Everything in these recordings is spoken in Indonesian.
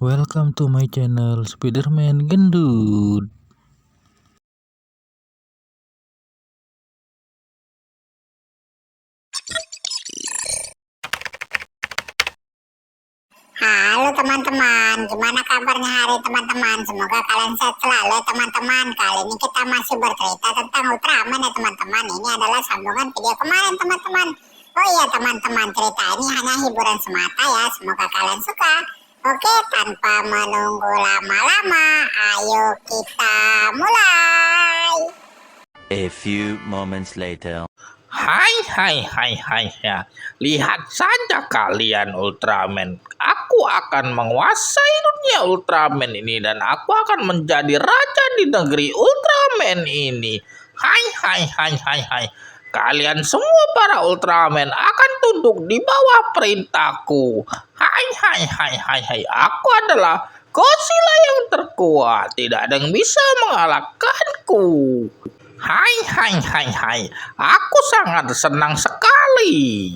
Welcome to my channel Spiderman Gendut. Halo teman-teman, gimana kabarnya hari teman-teman? Semoga kalian sehat selalu teman-teman. Kali ini kita masih bercerita tentang Ultraman ya teman-teman. Ini adalah sambungan video kemarin teman-teman. Oh iya teman-teman, cerita ini hanya hiburan semata ya. Semoga kalian suka. Oke, tanpa menunggu lama-lama, ayo kita mulai. A few moments later. Hai ya. Lihat saja kalian Ultraman. Aku akan menguasai dunia Ultraman ini dan aku akan menjadi raja di negeri Ultraman ini. Hai. Kalian semua para Ultraman akan tunduk di bawah perintahku. Hai. Aku adalah Godzilla yang terkuat. Tidak ada yang bisa mengalahkanku. Hai. Aku sangat senang sekali.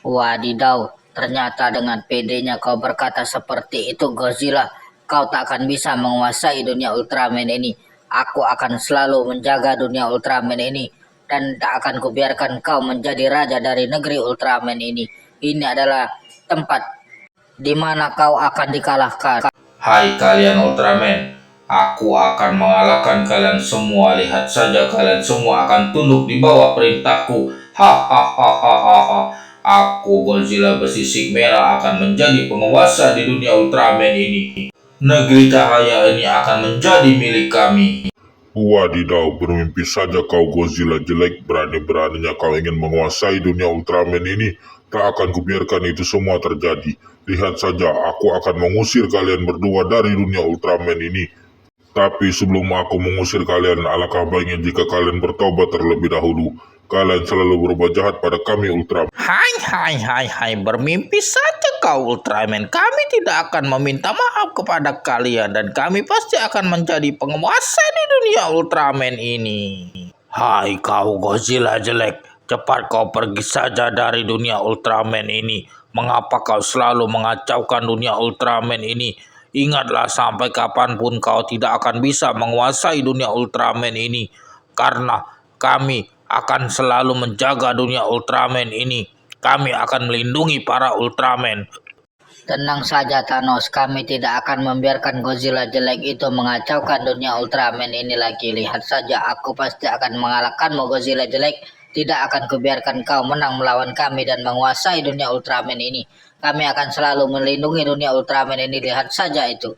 Wadidaw, ternyata dengan pedenya kau berkata seperti itu, Godzilla. Kau tak akan bisa menguasai dunia Ultraman ini. Aku akan selalu menjaga dunia Ultraman ini dan tak akan kubiarkan kau menjadi raja dari negeri Ultraman ini. Ini adalah tempat di mana kau akan dikalahkan. Hai kalian Ultraman, aku akan mengalahkan kalian semua. Lihat saja kalian semua akan tunduk di bawah perintahku. Hahaha. Aku Godzilla bersisik merah akan menjadi penguasa di dunia Ultraman ini. Negeri cahaya ini akan menjadi milik kami. Wadidaw, bermimpi saja kau Godzilla jelek. Berani-beraninya kau ingin menguasai dunia Ultraman ini. Tak akan kubiarkan itu semua terjadi. Lihat saja, aku akan mengusir kalian berdua dari dunia Ultraman ini. Tapi sebelum aku mengusir kalian, alangkah baiknya jika kalian bertobat terlebih dahulu. Kalian selalu berbuat jahat pada kami Ultraman. Hai, bermimpi saja kau Ultraman. Kami tidak akan meminta maaf kepada kalian dan kami pasti akan menjadi penguasa di dunia Ultraman ini. Hai kau Godzilla jelek, cepat kau pergi saja dari dunia Ultraman ini. Mengapa kau selalu mengacaukan dunia Ultraman ini? Ingatlah sampai kapanpun kau tidak akan bisa menguasai dunia Ultraman ini. Karena kami akan selalu menjaga dunia Ultraman ini. Kami akan melindungi para Ultraman. Tenang saja Thanos, kami tidak akan membiarkan Godzilla jelek itu mengacaukan dunia Ultraman ini lagi. Lihat saja, aku pasti akan mengalahkanmu Godzilla jelek. Tidak akan kubiarkan kau menang melawan kami dan menguasai dunia Ultraman ini. Kami akan selalu melindungi dunia Ultraman ini. Lihat saja itu.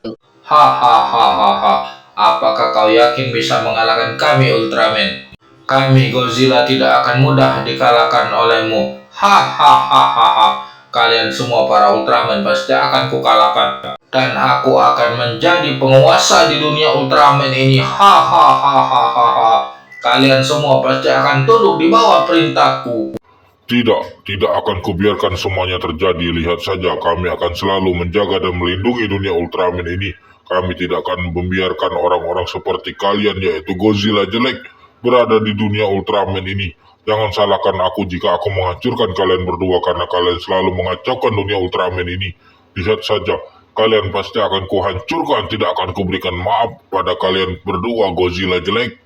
Hahaha. Apakah kau yakin bisa mengalahkan kami Ultraman? Kami Godzilla tidak akan mudah dikalahkan olehmu. Hahaha. Kalian semua para Ultraman pasti akan kukalahkan. Dan aku akan menjadi penguasa di dunia Ultraman ini. Hahaha. Kalian semua pasti akan tunduk di bawah perintahku. Tidak akan kubiarkan semuanya terjadi. Lihat saja, kami akan selalu menjaga dan melindungi dunia Ultraman ini. Kami tidak akan membiarkan orang-orang seperti kalian, yaitu Godzilla jelek, berada di dunia Ultraman ini. Jangan salahkan aku jika aku menghancurkan kalian berdua karena kalian selalu mengacaukan dunia Ultraman ini. Lihat saja, kalian pasti akan kuhancurkan. Tidak akan kuberikan maaf pada kalian berdua Godzilla jelek.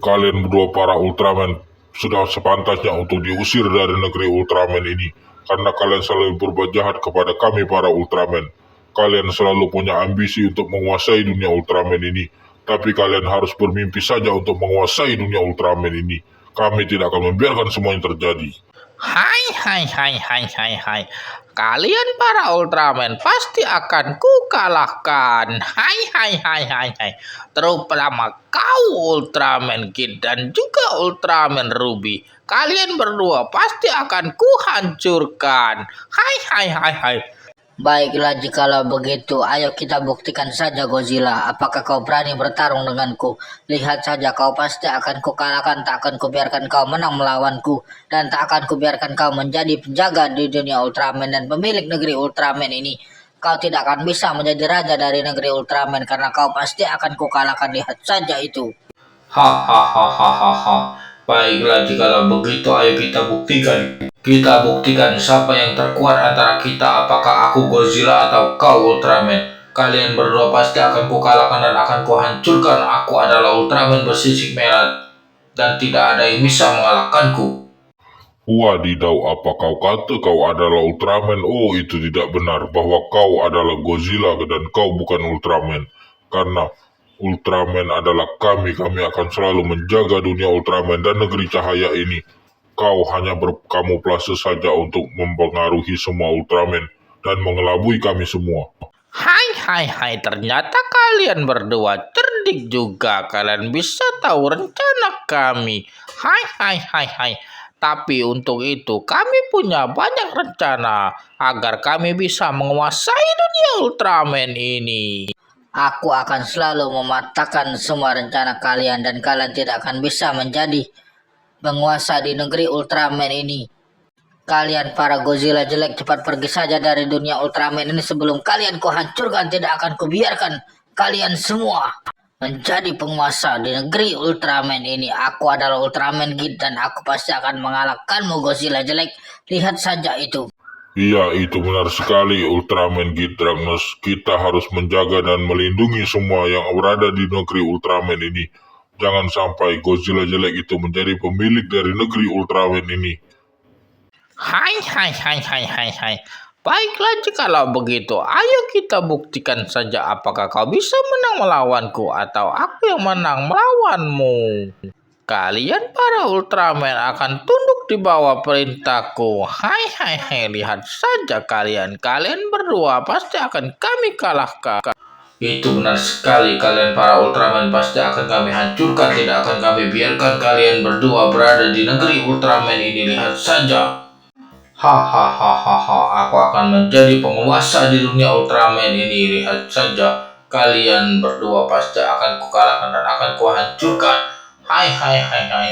Kalian berdua para Ultraman sudah sepantasnya untuk diusir dari negeri Ultraman ini. Karena kalian selalu berbuat jahat kepada kami para Ultraman. Kalian selalu punya ambisi untuk menguasai dunia Ultraman ini. Tapi kalian harus bermimpi saja untuk menguasai dunia Ultraman ini. Kami tidak akan membiarkan semuanya terjadi. Hai. Kalian para Ultraman pasti akan kukalahkan. Hai. Terutama kau Ultraman Kid dan juga Ultraman Ruby. Kalian berdua pasti akan kuhancurkan. Hai. Baiklah, jikalau begitu, ayo kita buktikan saja Godzilla. Apakah kau berani bertarung denganku? Lihat saja, kau pasti akan kukalahkan. Tak akan kubiarkan kau menang melawanku. Dan tak akan kubiarkan kau menjadi penjaga di dunia Ultraman dan pemilik negeri Ultraman ini. Kau tidak akan bisa menjadi raja dari negeri Ultraman karena kau pasti akan kukalahkan. Lihat saja itu. Hahaha. Baiklah jikalau begitu, ayo kita buktikan. Kita buktikan siapa yang terkuat antara kita. Apakah aku Godzilla atau kau Ultraman? Kalian berdua pasti akan kukalahkan dan akan kuhancurkan. Aku adalah Ultraman bersisik merah dan tidak ada yang bisa mengalahkanku. Wadidaw, apa kau kata kau adalah Ultraman? Oh, itu tidak benar bahwa kau adalah Godzilla dan kau bukan Ultraman. Karena Ultraman adalah kami akan selalu menjaga dunia Ultraman dan negeri cahaya ini. Kau hanya berkamuflase saja untuk mempengaruhi semua Ultraman dan mengelabui kami semua. Hai, ternyata kalian berdua cerdik juga. Kalian bisa tahu rencana kami. Hai. Tapi untuk itu kami punya banyak rencana agar kami bisa menguasai dunia Ultraman ini. Aku akan selalu mematahkan semua rencana kalian dan kalian tidak akan bisa menjadi penguasa di negeri Ultraman ini. Kalian para Godzilla jelek, cepat pergi saja dari dunia Ultraman ini sebelum kalian kuhancurkan. Tidak akan kubiarkan kalian semua menjadi penguasa di negeri Ultraman ini. Aku adalah Ultraman Git dan aku pasti akan mengalahkanmu Godzilla jelek. Lihat saja itu. Iya, itu benar sekali Ultraman Git Dragnus. Kita harus menjaga dan melindungi semua yang berada di negeri Ultraman ini. Jangan sampai Godzilla jelek itu menjadi pemilik dari negeri Ultraman ini. Hai. Baiklah jikalau begitu, ayo kita buktikan saja apakah kau bisa menang melawanku atau aku yang menang melawanmu. Kalian para Ultraman akan tunduk di bawah perintahku. Hai, lihat saja kalian berdua pasti akan kami kalahkan. Itu benar sekali, kalian para Ultraman pasti akan kami hancurkan. Tidak akan kami biarkan kalian berdua berada di negeri Ultraman ini. Lihat saja. Aku akan menjadi penguasa di dunia Ultraman ini. Lihat saja, kalian berdua pasti akan kukalahkan dan akan kuhancurkan. Hai,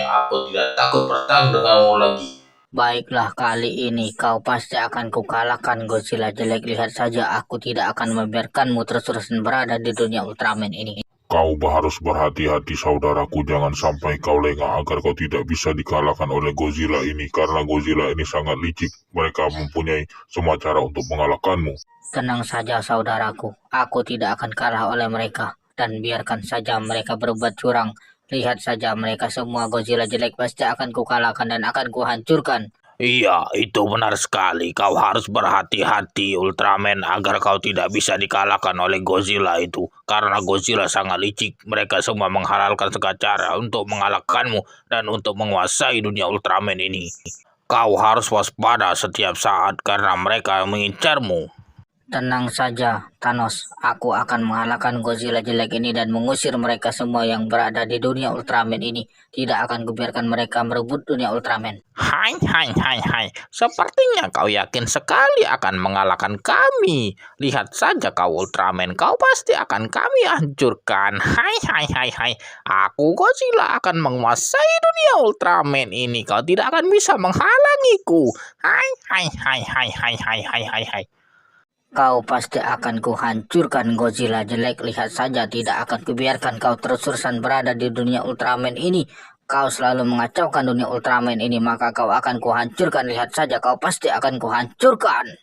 aku tidak takut bertarung denganmu lagi. Baiklah, kali ini kau pasti akan kukalahkan Godzilla jelek. Lihat saja, aku tidak akan membiarkanmu terus-terusan berada di dunia Ultraman ini. Kau harus berhati-hati saudaraku, jangan sampai kau lengah agar kau tidak bisa dikalahkan oleh Godzilla ini. Karena Godzilla ini sangat licik, mereka mempunyai semua cara untuk mengalahkanmu. Tenang saja saudaraku, aku tidak akan kalah oleh mereka. Dan biarkan saja mereka berbuat curang. Lihat saja mereka semua Godzilla jelek pasti akan kukalahkan dan akan kuhancurkan. Iya, itu benar sekali. Kau harus berhati-hati Ultraman agar kau tidak bisa dikalahkan oleh Godzilla itu. Karena Godzilla sangat licik. Mereka semua menghalalkan segala cara untuk mengalahkanmu dan untuk menguasai dunia Ultraman ini. Kau harus waspada setiap saat karena mereka mengincarmu. Tenang saja, Thanos. Aku akan mengalahkan Godzilla jelek ini dan mengusir mereka semua yang berada di dunia Ultraman ini. Tidak akan kubiarkan mereka merebut dunia Ultraman. Hai. Sepertinya kau yakin sekali akan mengalahkan kami. Lihat saja kau Ultraman, kau pasti akan kami hancurkan. Hai. Aku Godzilla akan menguasai dunia Ultraman ini. Kau tidak akan bisa menghalangiku. Hai. Kau pasti akan kuhancurkan Godzilla jelek. Lihat saja, tidak akan kubiarkan kau terus-terusan berada di dunia Ultraman ini. Kau selalu mengacaukan dunia Ultraman ini, maka kau akan kuhancurkan. Lihat saja, kau pasti akan kuhancurkan.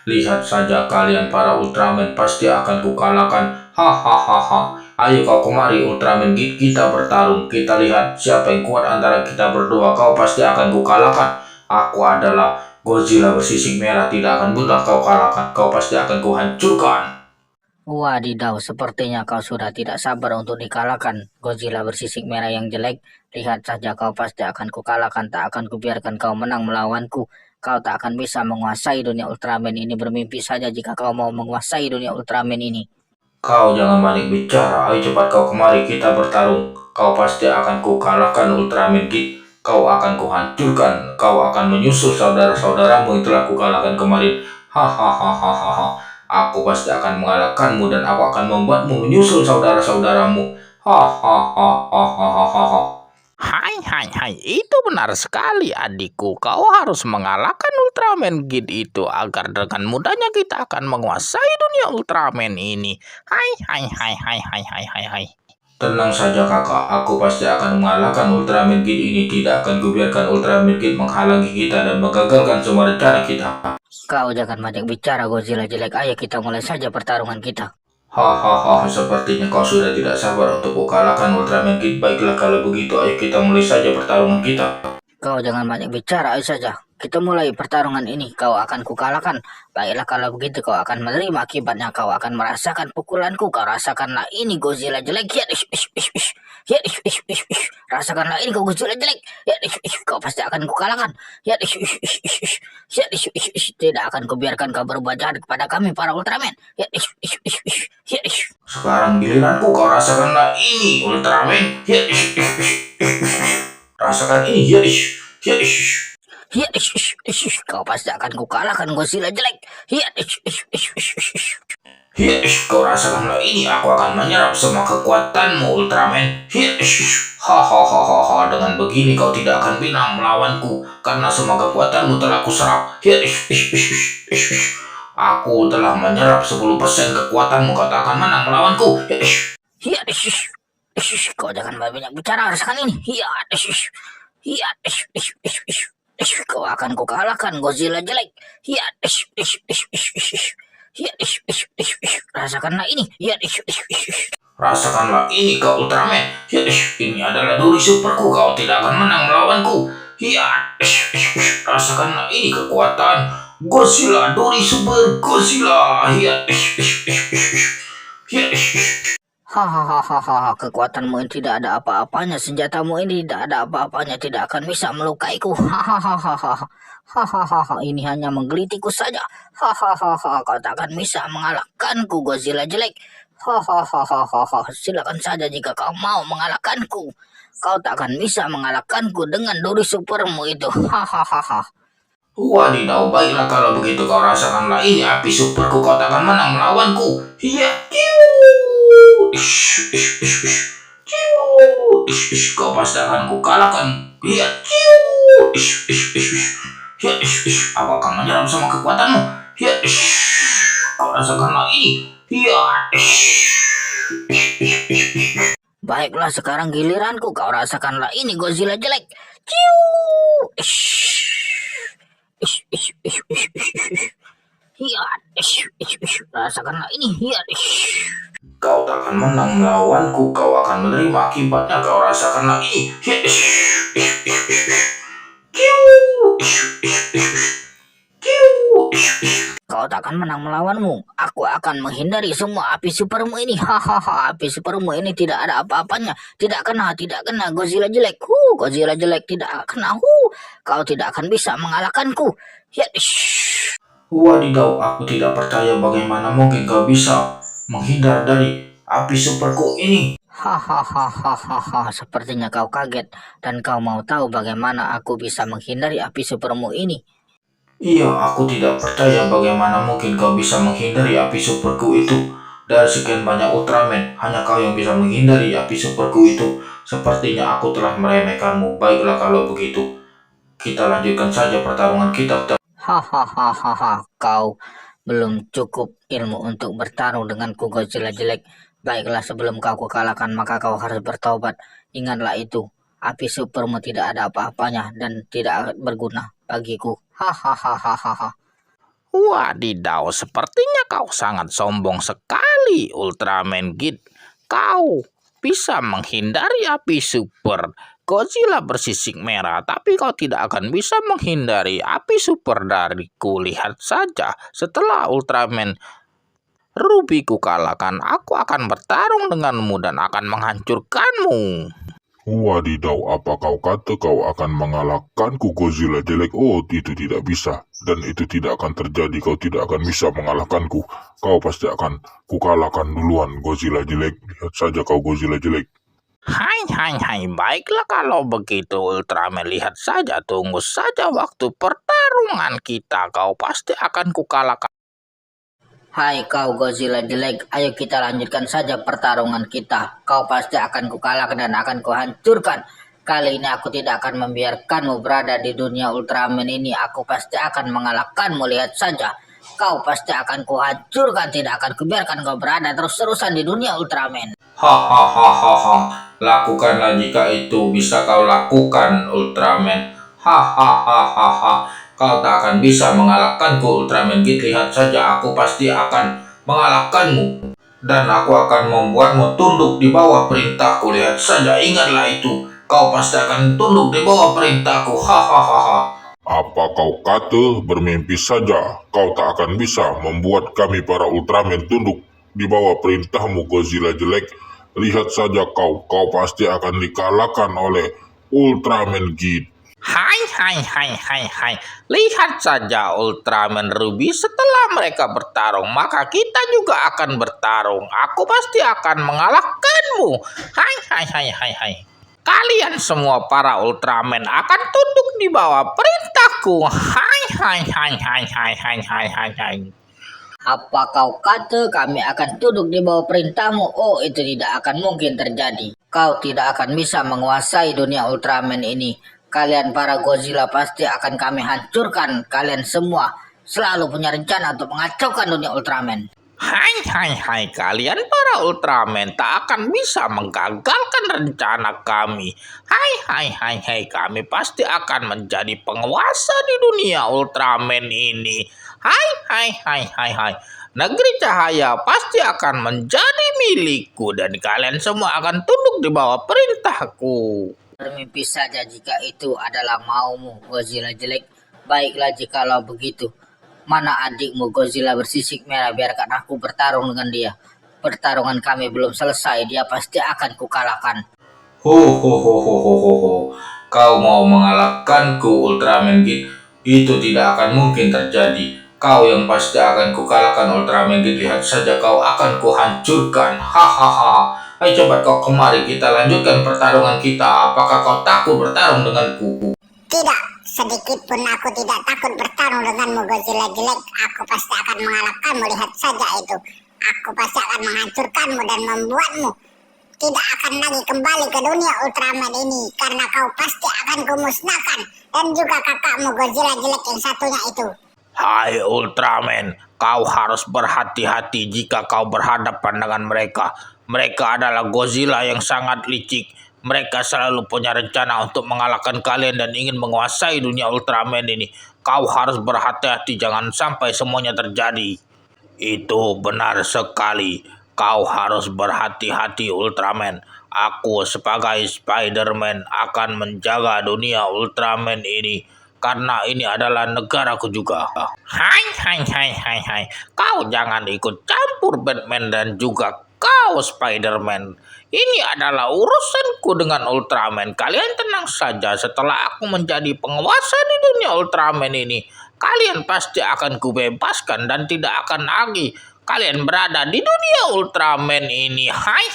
Lihat saja kalian para Ultraman pasti akan kukalahkan. Ayo kau kemari Ultraman Git, kita bertarung. Kita lihat siapa yang kuat antara kita berdua. Kau pasti akan kukalahkan. Aku adalah Godzilla bersisik merah, tidak akan mudah kau kalahkan. Kau pasti akan kuhancurkan. Wadidaw, sepertinya kau sudah tidak sabar untuk dikalahkan Godzilla bersisik merah yang jelek. Lihat saja, kau pasti akan kukalahkan. Tak akan kubiarkan kau menang melawanku. Kau tak akan bisa menguasai dunia Ultraman ini. Bermimpi saja jika kau mau menguasai dunia Ultraman ini. Kau jangan banyak bicara. Ayo cepat kau kemari, kita bertarung. Kau pasti akan kukalahkan Ultraman Git. Kau akan kuhancurkan. Kau akan menyusul saudara-saudaramu yang telah kukalahkan kemarin. Aku pasti akan mengalahkanmu dan aku akan membuatmu menyusul saudara-saudaramu. Hai, itu benar sekali adikku. Kau harus mengalahkan Ultraman Git itu agar dengan mudahnya kita akan menguasai dunia Ultraman ini. Hai. Tenang saja kakak, aku pasti akan mengalahkan Ultraman Git ini. Tidak akan kubiarkan Ultraman Git menghalangi kita dan menggagalkan semua rencana kita. Kau jangan banyak bicara Godzilla jelek. Ayo kita mulai saja pertarungan kita. Hahaha, sepertinya kau sudah tidak sabar untuk kukalahkan Ultraman Kid. Baiklah kalau begitu, ayo kita mulai saja pertarungan kita. Kau jangan banyak bicara, ayo saja. Kita mulai pertarungan ini. Kau akan kukalahkan. Baiklah kalau begitu kau akan menerima akibatnya. Kau akan merasakan pukulanku. Kau rasakanlah ini Godzilla jelek. Ya, ya, rasakanlah ini kau Godzilla jelek. Ya, kau pasti akan kukalahkan. Ya, ya, tidak akan kubiarkan kau berbuat jahat kepada kami para Ultraman. Ya, ya, Sekarang giliranku, kau rasakanlah ini Ultraman. Ya, rasakan ini. Ya, ya, ya, kau pasti akan kukalahkan Godzilla jelek. Ya, ya, kau rasakanlah ini. Aku akan menyerap semua kekuatanmu Ultraman. Ya, hahaha, dengan begini kau tidak akan bisa melawanku karena semua kekuatanmu telah kuserap. Ya, aku telah menyerap 10% kekuatanmu. Kau tak akan menang melawanku. ya, kau jangan banyak bicara, rasakan ini. Ya, ya, kau akan kukalahkan Godzilla jelek. Ya, ya, rasakanlah ini. Ya, Rasakanlah ini kau Ultraman. Ya, ini adalah duri superku. Kau tidak akan menang melawanku. Ya, rasakanlah ini kekuatan Godzilla, duri super Godzilla. Ya, ya, hahaha, kekuatanmu ini tidak ada apa-apanya. Senjatamu ini tidak ada apa-apanya. Tidak akan bisa melukaiku. Hahaha. Hahaha, ini hanya menggelitiku saja. Hahaha, kau tak akan bisa mengalahkanku Godzilla jelek. Hahaha, silakan saja jika kau mau mengalahkanku. Kau tak akan bisa mengalahkanku dengan duri supermu itu. Hahaha. wadidaw, baiklah kalau begitu kau rasakanlah ini api superku. Kau tak akan menang melawanku. Ya, kau pasti akan kukalahkan. Ya, aku akan menyerap sama kekuatanmu. Ya, kau rasakanlah ini. Ya, Baiklah, sekarang giliranku. Kau rasakanlah ini Godzilla jelek. Ya, rasakanlah ini. Ya, kau tak akan menang melawanku. Kau akan menerima akibatnya. Kau rasakanlah ini. kau tak akan menang melawanmu. Aku akan menghindari semua api supermu ini. Hahaha, api supermu ini tidak ada apa-apanya. Tidak kena Godzilla jelek. Godzilla jelek tidak kena. Kau tidak akan bisa mengalahkanku. Ya, Wadidaw, aku tidak percaya bagaimana mungkin kau bisa menghindar dari api superku ini. hahaha, sepertinya kau kaget dan kau mau tahu bagaimana aku bisa menghindari api supermu ini. Iya, aku tidak percaya bagaimana mungkin kau bisa menghindari api superku itu. Dari sekian banyak Ultraman, hanya kau yang bisa menghindari api superku itu. Sepertinya aku telah meremehkanmu. Baiklah kalau begitu, kita lanjutkan saja pertarungan kita. Hahaha, kau belum cukup ilmu untuk bertarung denganku Godzilla jelek. Baiklah, sebelum kau kukalahkan maka kau harus bertobat. Ingatlah itu, api supermu tidak ada apa-apanya dan tidak berguna bagiku. Hahaha. Wadidaw, sepertinya kau sangat sombong sekali, Ultraman Kid. Kau bisa menghindari api super Godzilla bersisik merah, tapi kau tidak akan bisa menghindari api super dariku. Lihat saja, setelah Ultraman Ruby ku kalahkan, aku akan bertarung denganmu dan akan menghancurkanmu. Wadidaw, apa kau kata kau akan mengalahkanku Godzilla jelek? Oh, itu tidak bisa. Dan itu tidak akan terjadi, kau tidak akan bisa mengalahkanku. Kau pasti akan kukalahkan duluan Godzilla jelek. Lihat saja kau Godzilla jelek. Hai, baiklah kalau begitu Ultraman, lihat saja, tunggu saja waktu pertarungan kita. Kau pasti akan kukalahkan. Hai kau Godzilla jelek, ayo kita lanjutkan saja pertarungan kita. Kau pasti akan kukalahkan dan akan kuhancurkan. Kali ini aku tidak akan membiarkanmu berada di dunia Ultraman ini. Aku pasti akan mengalahkanmu, lihat saja. Kau pasti akan kuhancurkan, tidak akan kubiarkan kau berada terus-terusan di dunia Ultraman. Hahaha, lakukanlah jika itu bisa kau lakukan, Ultraman. Hahaha, Kau tak akan bisa mengalahkanku Ultraman Kid. Lihat saja, aku pasti akan mengalahkanmu. Dan aku akan membuatmu tunduk di bawah perintahku. Lihat saja, ingatlah itu. Kau pasti akan tunduk di bawah perintahku. Hahaha. Apa kau kata bermimpi saja? Kau tak akan bisa membuat kami para Ultraman tunduk di bawah perintahmu, Godzilla jelek. Lihat saja kau pasti akan dikalahkan oleh Ultraman Kid. Hai. Lihat saja Ultraman Ruby, setelah mereka bertarung, maka kita juga akan bertarung. Aku pasti akan mengalahkanmu. Hai. Kalian semua para Ultraman akan tunduk di bawah perintahku. Hai. Apa kau kata kami akan tunduk di bawah perintahmu? Oh, itu tidak akan mungkin terjadi. Kau tidak akan bisa menguasai dunia Ultraman ini. Kalian para Godzilla pasti akan kami hancurkan. Kalian semua selalu punya rencana untuk mengacaukan dunia Ultraman. Hai. Kalian para Ultraman tak akan bisa menggagalkan rencana kami. Hai. Kami pasti akan menjadi penguasa di dunia Ultraman ini. Hai. Negeri cahaya pasti akan menjadi milikku dan kalian semua akan tunduk di bawah perintahku. Bermimpi saja jika itu adalah maumu, Godzilla jelek. Baiklah jikalau begitu. Mana adikmu Godzilla bersisik merah, biarkan aku bertarung dengan dia. Pertarungan kami belum selesai, dia pasti akan kukalahkan. Ho. Kau mau mengalahkanku Ultraman Kid? Itu tidak akan mungkin terjadi. Kau yang pasti akan kukalahkan Ultraman Kid. Lihat saja, kau akan kuhancurkan. Hahaha. Ayo coba kau kemari, kita lanjutkan pertarungan kita. Apakah kau takut bertarung denganku? Tidak, sedikit pun aku tidak takut bertarung denganmu, Godzilla jelek. Aku pasti akan mengalahkanmu, lihat saja itu. Aku pasti akan menghancurkanmu dan membuatmu tidak akan lagi kembali ke dunia Ultraman ini. Karena kau pasti akan kumusnahkan. Dan juga kakakmu Godzilla jelek yang satunya itu. Hai Ultraman, kau harus berhati-hati jika kau berhadapan dengan mereka. Mereka adalah Godzilla yang sangat licik. Mereka selalu punya rencana untuk mengalahkan kalian dan ingin menguasai dunia Ultraman ini. Kau harus berhati-hati, jangan sampai semuanya terjadi. Itu benar sekali. Kau harus berhati-hati Ultraman. Aku sebagai Spider-Man akan menjaga dunia Ultraman ini. Karena ini adalah negaraku juga. Hai. Kau jangan ikut campur Batman dan juga kau Spider-Man. Ini adalah urusanku dengan Ultraman. Kalian tenang saja, setelah aku menjadi penguasa di dunia Ultraman ini, kalian pasti akan kubebaskan dan tidak akan lagi kalian berada di dunia Ultraman ini. Hai.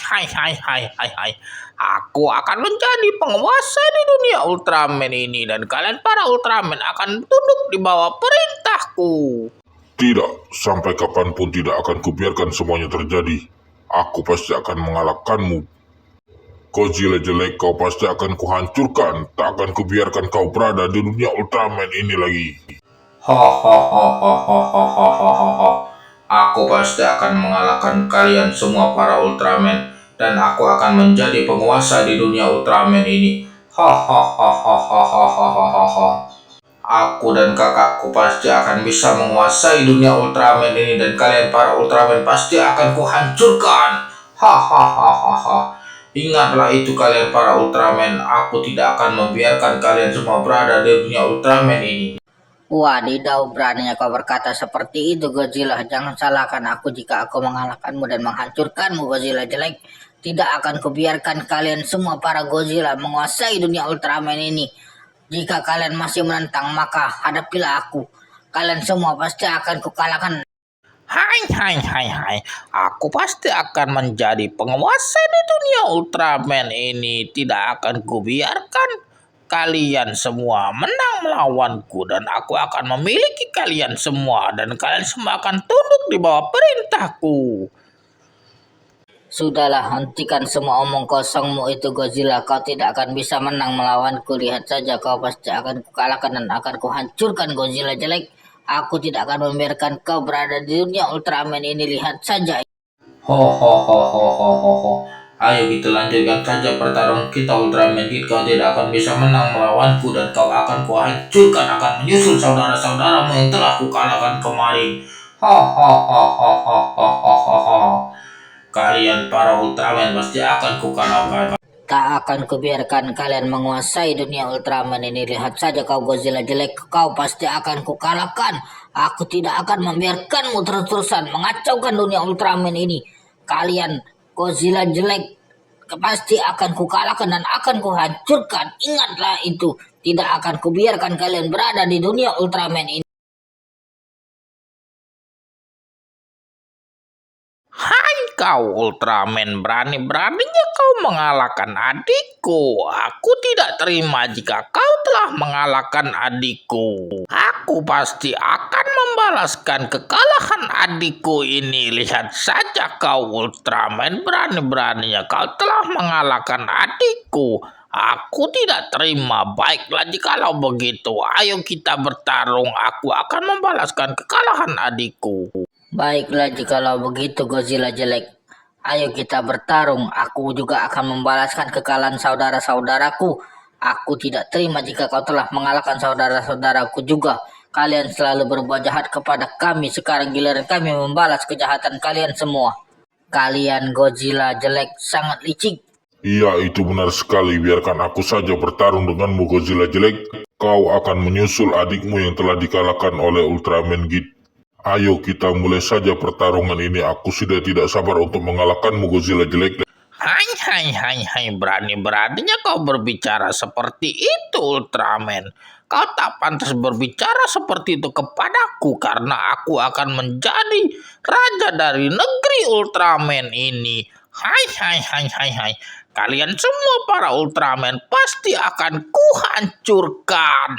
Aku akan menjadi penguasa di dunia Ultraman ini dan kalian para Ultraman akan tunduk di bawah perintahku. Tidak, sampai kapanpun tidak akan kubiarkan semuanya terjadi. Aku pasti akan mengalahkanmu. Godzilla jelek, kau pasti akan kuhancurkan. Tak akan kubiarkan kau berada di dunia Ultraman ini lagi. Aku pasti akan mengalahkan kalian semua para Ultraman dan aku akan menjadi penguasa di dunia Ultraman ini. Aku dan kakakku pasti akan bisa menguasai dunia Ultraman ini dan kalian para Ultraman pasti akan kuhancurkan. Ingatlah itu kalian para Ultraman, aku tidak akan membiarkan kalian semua berada di dunia Ultraman ini. Wadidaw, beraninya kau berkata seperti itu, Godzilla. Jangan salahkan aku jika aku mengalahkanmu dan menghancurkanmu, Godzilla jelek. Tidak akan kubiarkan kalian semua para Godzilla menguasai dunia Ultraman ini. Jika kalian masih menentang, maka hadapilah aku. Kalian semua pasti akan kukalahkan. Hai. Aku pasti akan menjadi penguasa di dunia Ultraman ini. Tidak akan kubiarkan kalian semua menang melawanku dan aku akan memiliki kalian semua dan kalian semua akan tunduk di bawah perintahku. Sudahlah, hentikan semua omong kosongmu itu, Godzilla. Kau tidak akan bisa menang melawanku. Lihat saja, kau pasti akan kukalahkan dan akan kuhancurkan, Godzilla jelek. Aku tidak akan membiarkan kau berada di dunia Ultraman ini. Lihat saja. Ayo kita lanjutkan saja pertarungan kita Ultraman Kid. Kau tidak akan bisa menang melawanku dan kau akan kuhancurkan, akan menyusul saudara-saudaramu yang telah kukalahkan kemarin. Ha ha ha ha ha ha ha ha ha. Kalian para Ultraman pasti akan kukalahkan. Tak akan kubiarkan kalian menguasai dunia Ultraman ini. Lihat saja kau Godzilla jelek, kau pasti akan kukalahkan. Aku tidak akan membiarkanmu terus-terusan mengacaukan dunia Ultraman ini. Kalian Godzilla jelek pasti akan kukalahkan dan akan kuhancurkan. Ingatlah itu. Tidak akan kubiarkan kalian berada di dunia Ultraman ini. Hai kau Ultraman, berani-beraninya kau mengalahkan adikku. Aku tidak terima jika kau telah mengalahkan adikku. Aku pasti akan membalaskan kekalahan adikku ini. Lihat saja kau Ultraman, berani-beraninya kau telah mengalahkan adikku. Aku tidak terima. Baiklah jikalau begitu, ayo kita bertarung. Aku akan membalaskan kekalahan adikku. Baiklah jikalau begitu Godzilla jelek. Ayo kita bertarung. Aku juga akan membalaskan kekalahan saudara-saudaraku. Aku tidak terima jika kau telah mengalahkan saudara-saudaraku juga. Kalian selalu berbuat jahat kepada kami. Sekarang giliran kami membalas kejahatan kalian semua. Kalian Godzilla jelek sangat licik. Iya, itu benar sekali. Biarkan aku saja bertarung denganmu, Godzilla jelek. Kau akan menyusul adikmu yang telah dikalahkan oleh Ultraman Git. Ayo kita mulai saja pertarungan ini. Aku sudah tidak sabar untuk mengalahkanmu, Godzilla jelek. Hai, berani-beraninya kau berbicara seperti itu, Ultraman. Kau tak pantas berbicara seperti itu kepadaku karena aku akan menjadi raja dari negeri Ultraman ini. Hai. Kalian semua para Ultraman pasti akan kuhancurkan.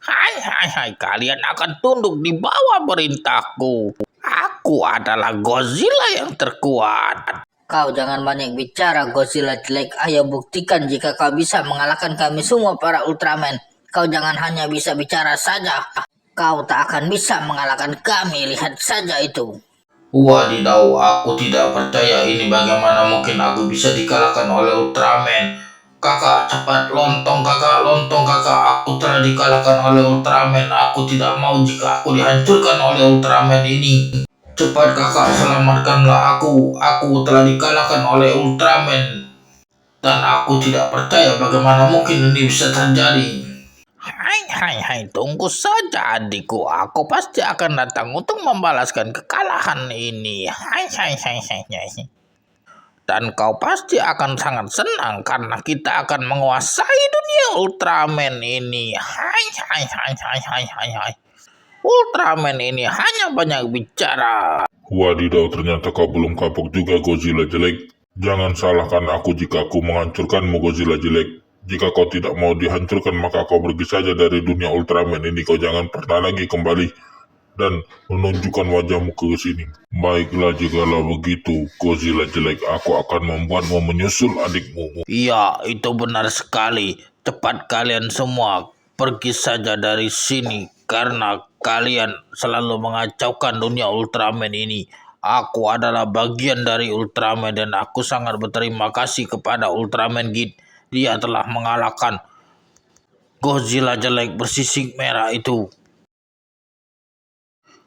Hai, kalian akan tunduk di bawah perintahku. Aku adalah Godzilla yang terkuat. Kau jangan banyak bicara Godzilla jelek. Ayo buktikan jika kau bisa mengalahkan kami semua para Ultraman. Kau jangan hanya bisa bicara saja. Kau tak akan bisa mengalahkan kami. Lihat saja itu. Wadidaw, aku tidak percaya ini. Bagaimana mungkin aku bisa dikalahkan oleh Ultraman? Kakak, cepat lontong kakak. Aku telah dikalahkan oleh Ultraman. Aku tidak mau jika aku dihancurkan oleh Ultraman ini. Cepat kakak, selamatkanlah aku. Aku telah dikalahkan oleh Ultraman. Dan aku tidak percaya bagaimana mungkin ini bisa terjadi. Hai, tunggu saja adikku. Aku pasti akan datang untuk membalaskan kekalahan ini. Hai. Dan kau pasti akan sangat senang karena kita akan menguasai dunia Ultraman ini. Hai. Ultraman ini hanya banyak bicara. Wadidaw, ternyata kau belum kapok juga, Godzilla jelek. Jangan salahkan aku jika aku menghancurkanmu, Godzilla jelek. Jika kau tidak mau dihancurkan, maka kau pergi saja dari dunia Ultraman ini. Kau jangan pernah lagi kembali dan menunjukkan wajahmu ke sini. Baiklah jikalau begitu, Godzilla jelek, aku akan membuatmu menyusul adikmu. Iya, itu benar sekali. Cepat kalian semua pergi saja dari sini karena kalian selalu mengacaukan dunia Ultraman ini. Aku adalah bagian dari Ultraman dan aku sangat berterima kasih kepada Ultraman Git. Dia telah mengalahkan Godzilla jelek bersisik merah itu.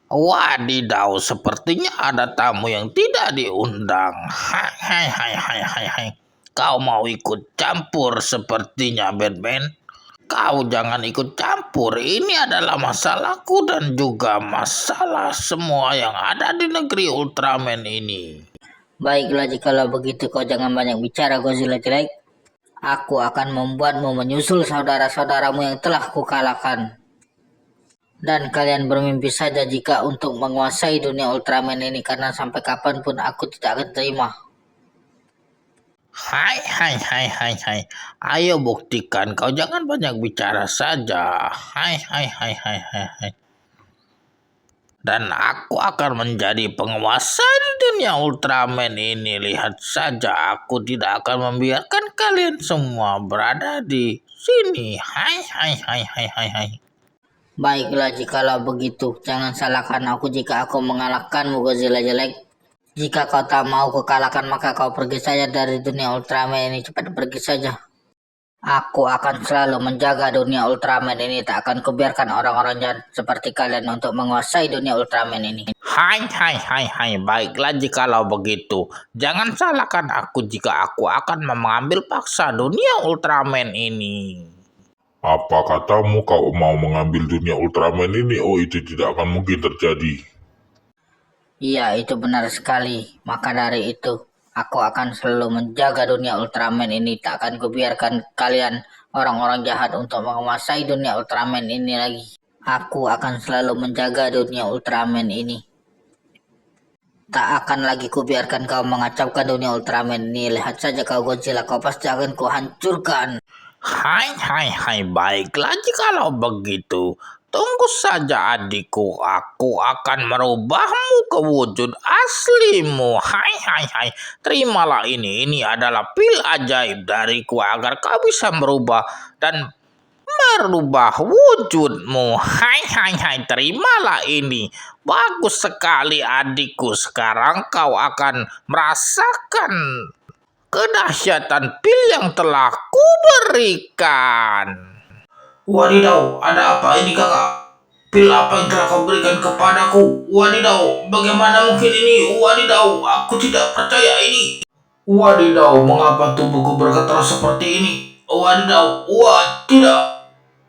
Wadidaw, sepertinya ada tamu yang tidak diundang. Hai. Kau mau ikut campur sepertinya, Batman? Kau jangan ikut campur. Ini adalah masalahku dan juga masalah semua yang ada di negeri Ultraman ini. Baiklah jikalau begitu kau jangan banyak bicara Godzilla jelek. Aku akan membuatmu menyusul saudara-saudaramu yang telah kukalahkan. Dan kalian bermimpi saja jika untuk menguasai dunia Ultraman ini karena sampai kapanpun aku tidak akan terima. Hai. Ayo buktikan, kau jangan banyak bicara saja. Hai. Dan aku akan menjadi penguasa di dunia Ultraman ini. Lihat saja, aku tidak akan membiarkan kalian semua berada di sini. Hai. Baiklah jikalau begitu, jangan salahkan aku jika aku mengalahkanmu Godzilla jelek. Jika kau tak mau kukalahkan, maka kau pergi saja dari dunia Ultraman ini. Cepat pergi saja. Aku akan selalu menjaga dunia Ultraman ini. Tak akan kubiarkan orang-orang jahat seperti kalian untuk menguasai dunia Ultraman ini. Hai, baiklah jikalau begitu. Jangan salahkan aku jika aku akan mengambil paksa dunia Ultraman ini. Apa katamu kau mau mengambil dunia Ultraman ini? Oh, itu tidak akan mungkin terjadi. Iya, itu benar sekali. Maka dari itu, aku akan selalu menjaga dunia Ultraman ini. Tak akan kubiarkan kalian orang-orang jahat untuk menguasai dunia Ultraman ini lagi. Aku akan selalu menjaga dunia Ultraman ini. Tak akan lagi kubiarkan kau mengacaukan dunia Ultraman ini. Lihat saja kau Godzilla, kau pasti akan kuhancurkan. Hai, baiklah jikalau begitu. Tunggu saja adikku, aku akan merubahmu ke wujud aslimu. Hai, terimalah ini adalah pil ajaib dariku agar kau bisa merubah dan merubah wujudmu. Hai, terimalah ini. Bagus sekali adikku, sekarang kau akan merasakan kedahsyatan pil yang telah kuberikan. Wadidaw, ada apa ini kakak? Pil apa yang telah kau berikan kepadaku? Wadidaw, bagaimana mungkin ini? Wadidaw, aku tidak percaya ini. Wadidaw, mengapa tubuhku bergetar seperti ini? Wadidaw, tidak.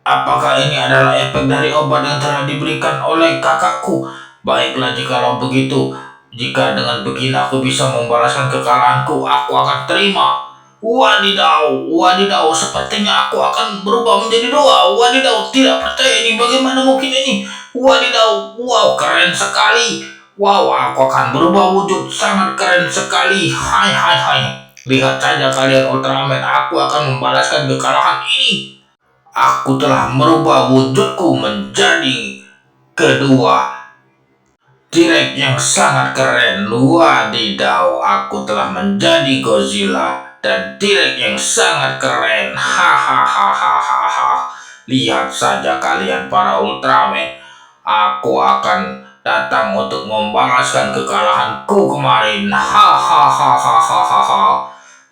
Apakah ini adalah efek dari obat yang telah diberikan oleh kakakku? Baiklah jikalau begitu. Jika dengan begini aku bisa membalaskan kekalahanku, aku akan terima. Wadidaw, sepertinya aku akan berubah menjadi dua. Wadidaw, tidak percaya ini, bagaimana mungkin ini? Wadidaw, wow, keren sekali. Wow, aku akan berubah wujud, sangat keren sekali. Hai. Lihat saja kalian Ultraman, aku akan membalaskan kekalahan ini. Aku telah merubah wujudku menjadi kedua. T-Rex yang sangat keren. Wadidaw, aku telah menjadi Godzilla dan T-Rex yang sangat keren. Hahaha. Lihat saja kalian para Ultraman. Aku akan datang untuk membalaskan kekalahanku kemarin. Hahaha.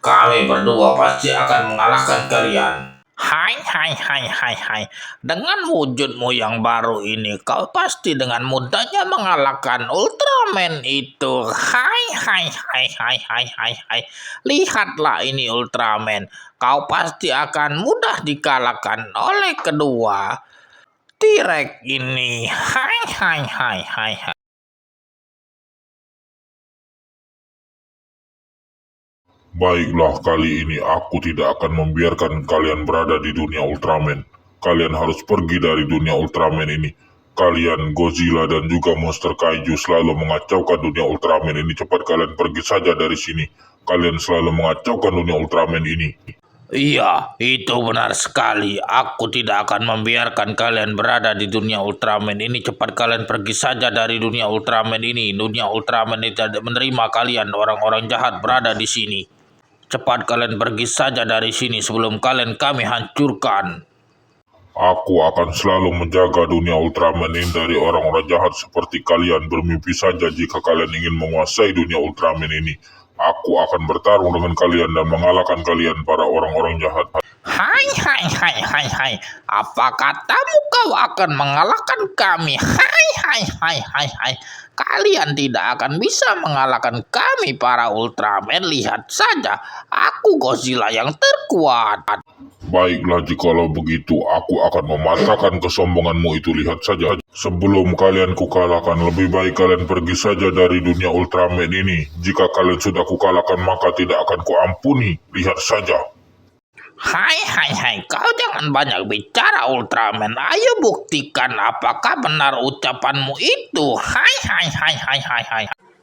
Kami berdua pasti akan mengalahkan kalian. Hai. Dengan wujudmu yang baru ini, kau pasti dengan mudahnya mengalahkan Ultraman itu. Hai. Lihatlah ini Ultraman. Kau pasti akan mudah dikalahkan oleh kedua T-Rex ini. Hai. Baiklah, kali ini aku tidak akan membiarkan kalian berada di dunia Ultraman. Kalian harus pergi dari dunia Ultraman ini. Kalian Godzilla dan juga monster kaiju selalu mengacaukan dunia Ultraman ini. Cepat kalian pergi saja dari sini. Kalian selalu mengacaukan dunia Ultraman ini. Iya, itu benar sekali. Aku tidak akan membiarkan kalian berada di dunia Ultraman ini. Cepat kalian pergi saja dari dunia Ultraman ini. Dunia Ultraman ini tidak menerima kalian, orang-orang jahat berada di sini. Cepat kalian pergi saja dari sini sebelum kami hancurkan. Aku akan selalu menjaga dunia Ultraman ini dari orang-orang jahat seperti kalian. Bermimpi saja jika kalian ingin menguasai dunia Ultraman ini. Aku akan bertarung dengan kalian dan mengalahkan kalian para orang-orang jahat. Hai. Apa katamu kau akan mengalahkan kami? Hai. Kalian tidak akan bisa mengalahkan kami para Ultraman. Lihat saja, aku Godzilla yang terkuat. Baiklah, jikalau begitu, aku akan mematahkan kesombonganmu itu. Lihat saja, sebelum kalian kukalahkan, lebih baik kalian pergi saja dari dunia Ultraman ini. Jika kalian sudah kukalahkan, maka tidak akan kuampuni. Lihat saja. Hai, kau jangan banyak bicara Ultraman. Ayo buktikan apakah benar ucapanmu itu. Hai.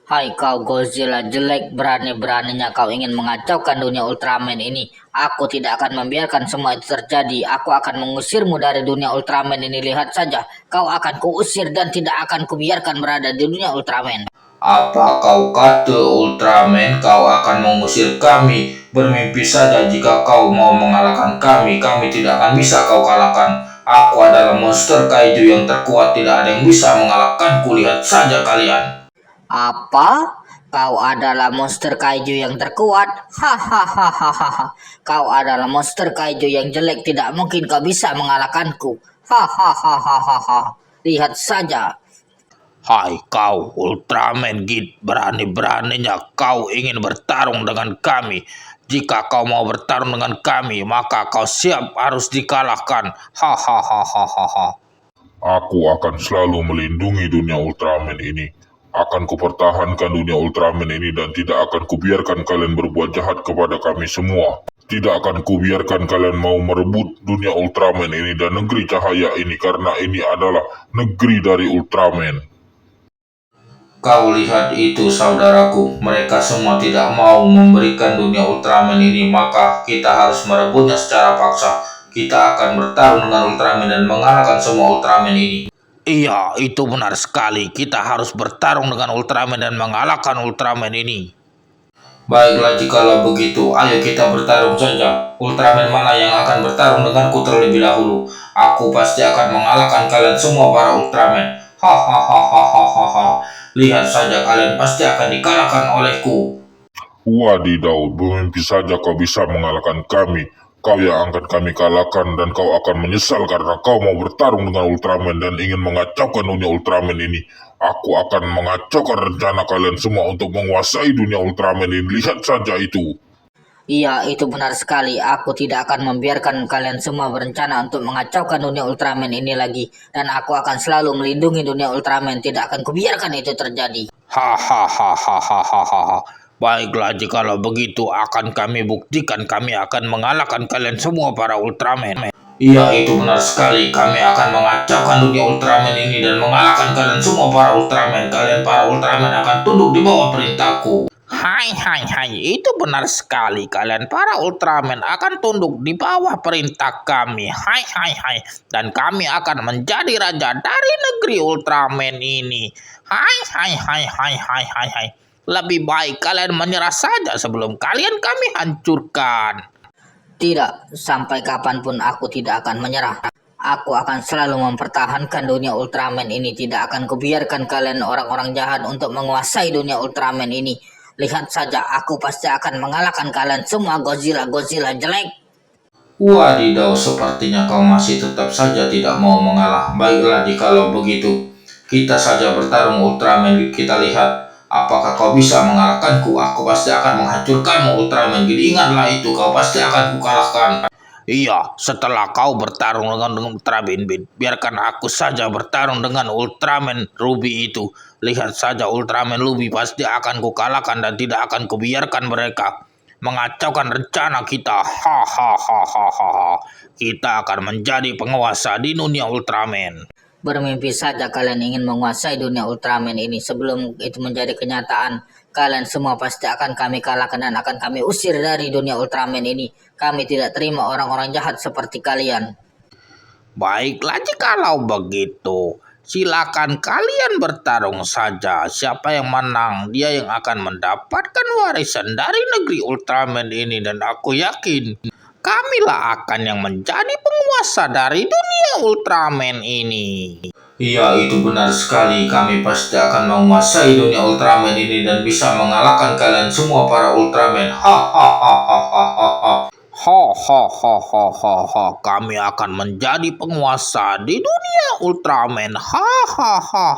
Hai kau Godzilla jelek, berani-beraninya kau ingin mengacaukan dunia Ultraman ini. Aku tidak akan membiarkan semua itu terjadi. Aku akan mengusirmu dari dunia Ultraman ini. Lihat saja, kau akan kuusir dan tidak akan kubiarkan berada di dunia Ultraman. Apa kau kata Ultraman kau akan mengusir kami? Bermimpi saja jika kau mau mengalahkan kami tidak akan bisa kau kalahkan. Aku adalah monster kaiju yang terkuat, tidak ada yang bisa mengalahkanku. Lihat saja kalian. Apa? Kau adalah monster kaiju yang terkuat. Hahaha. Kau adalah monster kaiju yang jelek. Tidak mungkin kau bisa mengalahkanku. Hahaha. Lihat saja. Hai kau Ultraman Git, berani-beraninya kau ingin bertarung dengan kami. Jika kau mau bertarung dengan kami, maka kau siap harus dikalahkan. Hahaha. Aku akan selalu melindungi dunia Ultraman ini. Akan kupertahankan dunia Ultraman ini dan tidak akan kubiarkan kalian berbuat jahat kepada kami semua. Tidak akan kubiarkan kalian mau merebut dunia Ultraman ini dan negeri cahaya ini karena ini adalah negeri dari Ultraman. Kau lihat itu saudaraku, mereka semua tidak mau memberikan dunia Ultraman ini, maka kita harus merebutnya secara paksa. Kita akan bertarung dengan Ultraman dan mengalahkan semua Ultraman ini. Iya, itu benar sekali. Kita harus bertarung dengan Ultraman dan mengalahkan Ultraman ini. Baiklah, jikalau begitu, ayo kita bertarung saja. Ultraman mana yang akan bertarung denganku terlebih dahulu? Aku pasti akan mengalahkan kalian semua para Ultraman. Hahaha. Lihat saja, kalian pasti akan dikalahkan olehku. Wadidaw, bermimpi saja kau bisa mengalahkan kami. Kau yang akan kami kalahkan dan kau akan menyesal karena kau mau bertarung dengan Ultraman dan ingin mengacaukan dunia Ultraman ini. Aku akan mengacaukan rencana kalian semua untuk menguasai dunia Ultraman ini. Lihat saja itu. Iya, itu benar sekali. Aku tidak akan membiarkan kalian semua berencana untuk mengacaukan dunia Ultraman ini lagi. Dan aku akan selalu melindungi dunia Ultraman. Tidak akan kubiarkan itu terjadi. Hahaha. Baiklah, jikalau begitu akan kami buktikan kami akan mengalahkan kalian semua para Ultraman. Iya, itu benar sekali. Kami akan mengacaukan dunia Ultraman ini dan mengalahkan kalian semua para Ultraman. Kalian para Ultraman akan tunduk di bawah perintahku. Hai, itu benar sekali. Kalian para Ultraman akan tunduk di bawah perintah kami. Hai. Dan kami akan menjadi raja dari negeri Ultraman ini. Hai. Lebih baik kalian menyerah saja sebelum kalian kami hancurkan. Tidak, sampai kapanpun aku tidak akan menyerah. Aku akan selalu mempertahankan dunia Ultraman ini. Tidak akan kubiarkan kalian orang-orang jahat untuk menguasai dunia Ultraman ini. Lihat saja, aku pasti akan mengalahkan kalian semua Godzilla jelek. Wadidaw, sepertinya kau masih tetap saja tidak mau mengalah. Baiklah, jikalau begitu, kita saja bertarung Ultraman. Kita lihat apakah kau bisa mengalahkanku. Aku pasti akan menghancurkanmu Ultraman. Jadi ingatlah itu, kau pasti akan kukalahkan. Iya, setelah kau bertarung dengan Ultraman Beat, biarkan aku saja bertarung dengan Ultraman Ruby itu. Lihat saja, Ultraman Ruby pasti akan kukalahkan dan tidak akan kubiarkan mereka mengacaukan rencana kita. Hahaha. Kita akan menjadi penguasa di dunia Ultraman. Bermimpi saja kalian ingin menguasai dunia Ultraman ini. Sebelum itu menjadi kenyataan, kalian semua pasti akan kami kalahkan dan akan kami usir dari dunia Ultraman ini. Kami tidak terima orang-orang jahat seperti kalian. Baiklah, jikalau begitu, silakan kalian bertarung saja. Siapa yang menang, dia yang akan mendapatkan warisan dari negeri Ultraman ini. Dan aku yakin kamilah akan yang menjadi penguasa dari dunia Ultraman ini. Iya, itu benar sekali. Kami pasti akan menguasai dunia Ultraman ini dan bisa mengalahkan kalian semua para Ultraman. Hahaha. Kami akan menjadi penguasa di dunia Ultraman. Hahaha.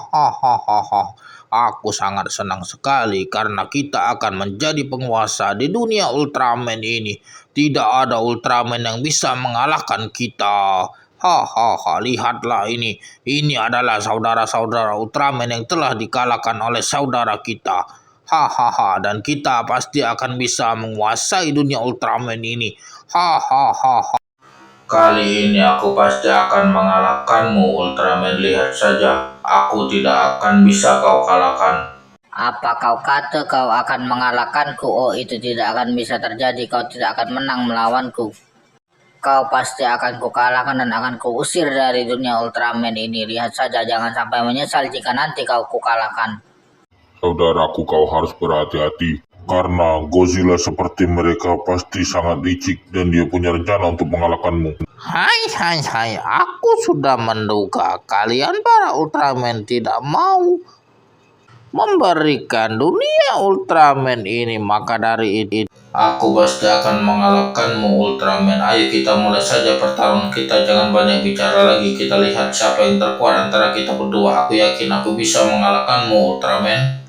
Aku sangat senang sekali karena kita akan menjadi penguasa di dunia Ultraman ini. Tidak ada Ultraman yang bisa mengalahkan kita. Lihatlah ini. Ini adalah saudara-saudara Ultraman yang telah dikalahkan oleh saudara kita. Dan kita pasti akan bisa menguasai dunia Ultraman ini. Kali ini aku pasti akan mengalahkanmu Ultraman. Lihat saja, aku tidak akan bisa kau kalahkan. Apa kau kata kau akan mengalahkanku? Oh, itu tidak akan bisa terjadi. Kau tidak akan menang melawanku. Kau pasti akan kukalahkan dan akan kuusir dari dunia Ultraman ini. Lihat saja, jangan sampai menyesal jika nanti kau kukalahkan. Saudaraku, kau harus berhati-hati. Karena Godzilla seperti mereka pasti sangat licik dan dia punya rencana untuk mengalahkanmu. Hai, aku sudah menduga kalian para Ultraman tidak mau memberikan dunia Ultraman ini, maka dari itu aku pasti akan mengalahkanmu Ultraman. Ayo kita mulai saja pertarungan kita, jangan banyak bicara lagi. Kita lihat siapa yang terkuat antara kita berdua. Aku yakin aku bisa mengalahkanmu Ultraman.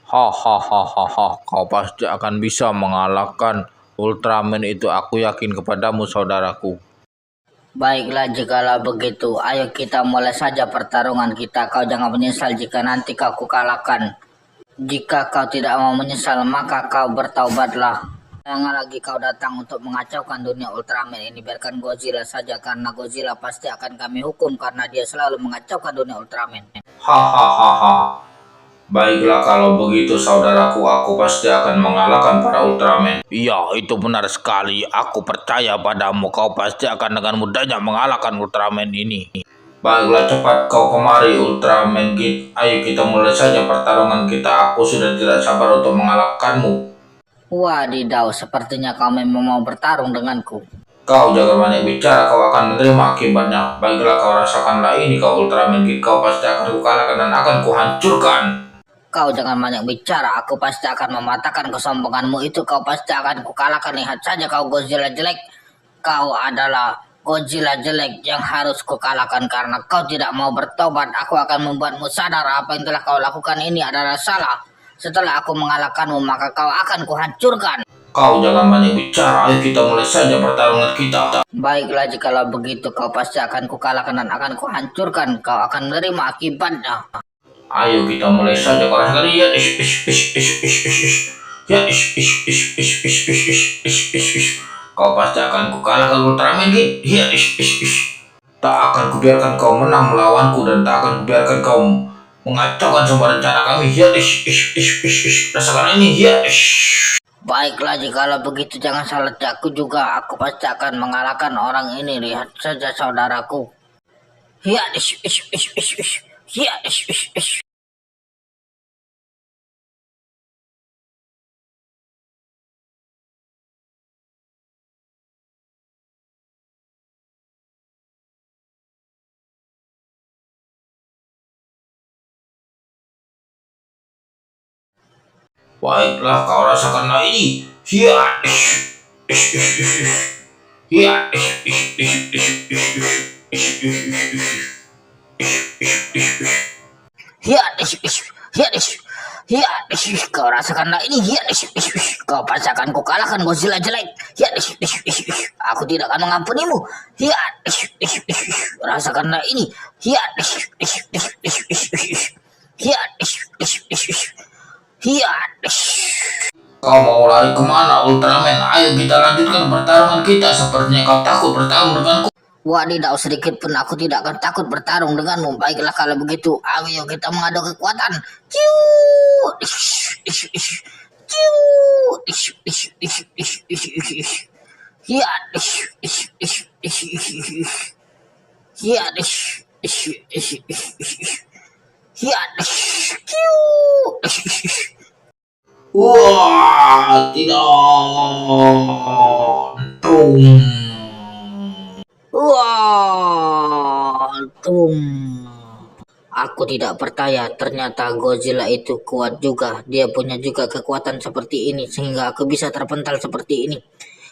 Hahaha, kau pasti akan bisa mengalahkan Ultraman itu. Aku yakin kepadamu saudaraku. Baiklah jikalau begitu, ayo kita mulai saja pertarungan kita. Kau jangan menyesal jika nanti kau kukalahkan. Jika kau tidak mau menyesal, maka kau bertaubatlah. Jangan lagi kau datang untuk mengacaukan dunia Ultraman ini. Biarkan Godzilla saja, karena Godzilla pasti akan kami hukum karena dia selalu mengacaukan dunia Ultraman. Hahaha. Baiklah kalau begitu saudaraku, aku pasti akan mengalahkan para Ultraman. Iya, itu benar sekali. Aku percaya padamu, kau pasti akan dengan mudahnya mengalahkan Ultraman ini. Baiklah, cepat kau kemari Ultraman Kid. Ayo kita mulai saja pertarungan kita. Aku sudah tidak sabar untuk mengalahkanmu. Wadidaw, sepertinya kau memang mau bertarung denganku. Kau jangan banyak bicara, kau akan menerima akibatnya. Baiklah, kau rasakanlah ini kau Ultraman Kid. Kau pasti akan kukalahkan dan akan kuhancurkan. Kau jangan banyak bicara, aku pasti akan mematahkan kesombonganmu itu. Kau pasti akan kukalahkan. Lihat saja kau Godzilla jelek. Kau adalah Godzilla jelek yang harus kukalahkan karena kau tidak mau bertobat. Aku akan membuatmu sadar apa yang telah kau lakukan ini adalah salah. Setelah aku mengalahkanmu, maka kau akan kuhancurkan. Kau jangan banyak bicara, ayo kita mulai saja pertarungan kita. Baiklah, jikalau begitu kau pasti akan kukalahkan dan akan kuhancurkan. Kau akan menerima akibatnya. Ayo kita mulai saja. Kau rasakan ya, ya, kau pasti akan kukalahkan Ultraman Kid. Ya, tak akan kubiarkan kau menang melawanku dan tak akan kubiarkan kau mengacaukan semua rencana kami. Ya, rasakan ini. Ya, Baiklah, jikalau begitu jangan salah aku juga. Aku pasti akan mengalahkan orang ini. Lihat saja saudaraku. Ya, ya, baiklah kau rasakanlah ini. Ya, ya, ya, ya, kau rasakanlah ini. Ya, kau pasti akan kukalahkan Godzilla jelek. Ya, aku tidak akan mengampunimu. Ya, rasakanlah ini. Ya, ya, ya. Kau mau lari kemana Ultraman? Ayo kita lanjutkan pertarungan kita. Sepertinya kau takut bertarung denganku. Wadidaw, sedikit pun aku tidak akan takut bertarung denganmu. Baiklah kalau begitu, ayo kita mengadu kekuatan. Ya, ya, ya, Wah, tidak. Tung. wah, tung. Aku tidak percaya, ternyata Godzilla itu kuat juga. Dia punya juga kekuatan seperti ini, sehingga aku bisa terpental seperti ini.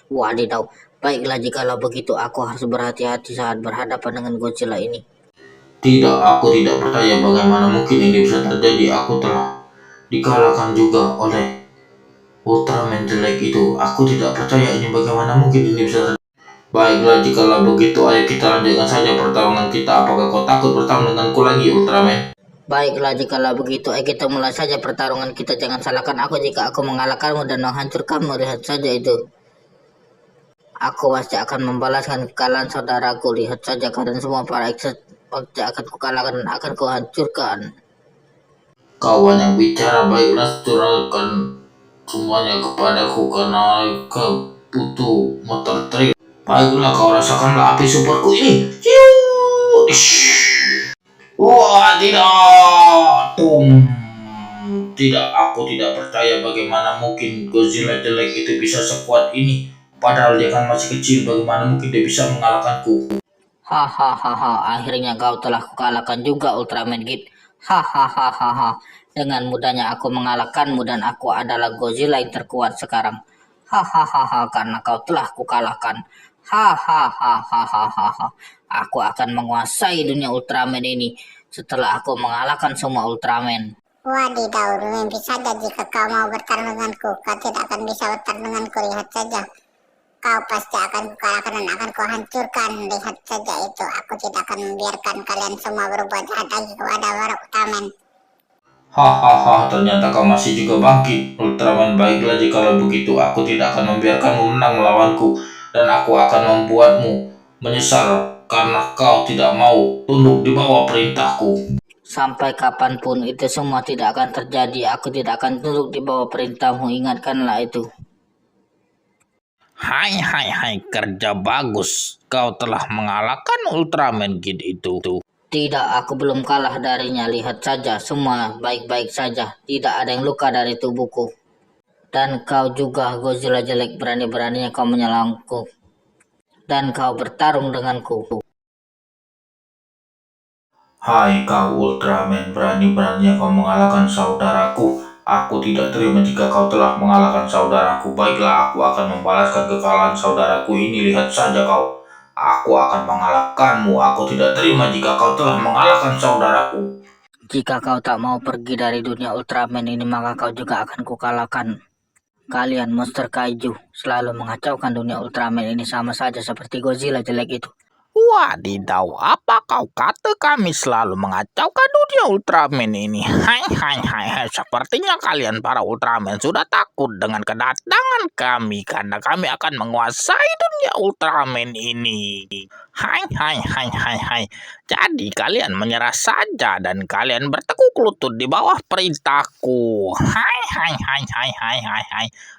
Wadidaw, baiklah jikalau begitu aku harus berhati-hati saat berhadapan dengan Godzilla ini. Tidak, aku tidak percaya bagaimana mungkin ini bisa terjadi. Aku telah dikalahkan juga oleh Ultraman jelek itu. Aku tidak percaya ini bagaimana mungkin ini bisa terjadi. Baiklah jikalau begitu, ayo kita lanjutkan saja pertarungan kita. Apakah kau takut bertarung denganku lagi Ultraman? Baiklah jikalau begitu, ayo kita mulai saja pertarungan kita. Jangan salahkan aku jika aku mengalahkanmu dan menghancurkanmu. Lihat saja itu. Aku pasti akan membalaskan kekalahan saudaraku. Lihat saja kalian semua para ekset pasti akan kukalahkan dan akan kuhancurkan. Kau banyak bicara, baiklah curahkan semuanya kepadaku karena kau butuh motor trik. Baiklah kau rasakanlah api superku ini. Wah, tidak. Tidak, aku tidak percaya bagaimana mungkin Godzilla jelek itu bisa sekuat ini. Padahal dia kan masih kecil, bagaimana mungkin dia bisa mengalahkanku? Hahaha, akhirnya kau telah kukalahkan juga Ultraman Kid. Hahaha. Dengan mudahnya aku mengalahkanmu dan aku adalah Godzilla yang terkuat sekarang. Hahaha, karena kau telah kukalahkan. Hahaha. Aku akan menguasai dunia Ultraman ini setelah aku mengalahkan semua Ultraman. Wadidaw, mimpi saja jika kau mau bertarung denganku. Kau tidak akan bisa bertarung denganku, lihat saja. Kau pasti akan kukalahkan dan akan kuhancurkan. Lihat saja itu, aku tidak akan membiarkan kalian semua berbuat jahat lagi kepada para Ultraman. Hahaha, ternyata kau masih juga bangkit. Ultraman, baiklah jikalau begitu, aku tidak akan membiarkanmu menang melawanku. Dan aku akan membuatmu menyesal karena kau tidak mau tunduk di bawah perintahku. Sampai kapanpun itu semua tidak akan terjadi. Aku tidak akan tunduk di bawah perintahmu. Ingatkanlah itu. Hai, kerja bagus. Kau telah mengalahkan Ultraman Kid itu. Tidak, aku belum kalah darinya. Lihat saja, semua baik-baik saja. Tidak ada yang luka dari tubuhku. Dan kau juga, Godzilla jelek, berani-beraninya kau menyerangku. Dan kau bertarung denganku. Hai kau Ultraman, berani-beraninya kau mengalahkan saudaraku. Aku tidak terima jika kau telah mengalahkan saudaraku. Baiklah, aku akan membalaskan kekalahan saudaraku ini. Lihat saja kau. Aku akan mengalahkanmu. Aku tidak terima jika kau telah mengalahkan saudaraku. Jika kau tak mau pergi dari dunia Ultraman ini, maka kau juga akan kukalahkan. Kalian monster kaiju selalu mengacaukan dunia Ultraman ini, sama saja seperti Godzilla jelek itu. Wadidaw, apa kau kata kami selalu mengacaukan dunia Ultraman ini? Hai, sepertinya kalian para Ultraman sudah takut dengan kedatangan kami karena kami akan menguasai dunia Ultraman ini. Hai. Jadi kalian menyerah saja dan kalian bertekuk lutut di bawah perintahku. Hai.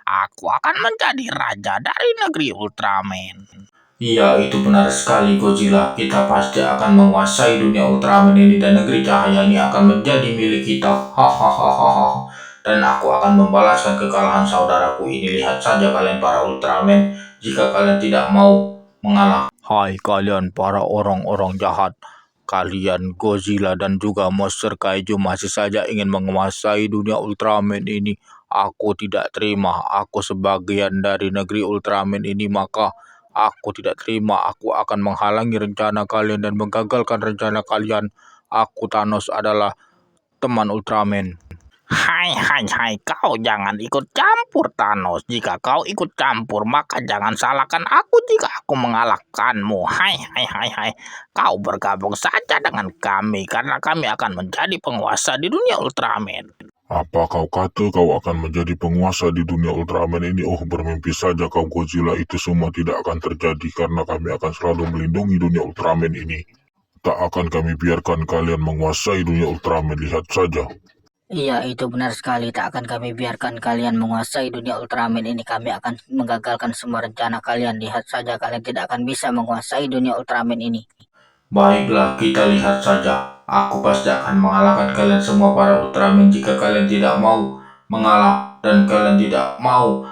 Aku akan menjadi raja dari negeri Ultraman. Iya, itu benar sekali Godzilla. Kita pasti akan menguasai dunia Ultraman ini dan negeri cahaya ini akan menjadi milik kita. Hahaha. Dan aku akan membalaskan kekalahan saudaraku ini. Lihat saja kalian para Ultraman, jika kalian tidak mau mengalah. Hai kalian para orang-orang jahat. Kalian Godzilla dan juga monster kaiju masih saja ingin menguasai dunia Ultraman ini. Aku tidak terima. Aku sebagian dari negeri Ultraman ini, maka aku tidak terima. Aku akan menghalangi rencana kalian dan menggagalkan rencana kalian. Aku Thanos adalah teman Ultraman. Hai. Kau jangan ikut campur Thanos. Jika kau ikut campur, maka jangan salahkan aku jika aku mengalahkanmu. Hai. Kau bergabung saja dengan kami karena kami akan menjadi penguasa di dunia Ultraman. Apa kau kata kau akan menjadi penguasa di dunia Ultraman ini? Oh, bermimpi saja kau Godzilla, itu semua tidak akan terjadi karena kami akan selalu melindungi dunia Ultraman ini. Tak akan kami biarkan kalian menguasai dunia Ultraman, lihat saja. Iya, itu benar sekali. Tak akan kami biarkan kalian menguasai dunia Ultraman ini. Kami akan menggagalkan semua rencana kalian. Lihat saja, kalian tidak akan bisa menguasai dunia Ultraman ini. Baiklah, kita lihat saja. Aku pasti akan mengalahkan kalian semua para Ultraman jika kalian tidak mau mengalah dan kalian tidak mau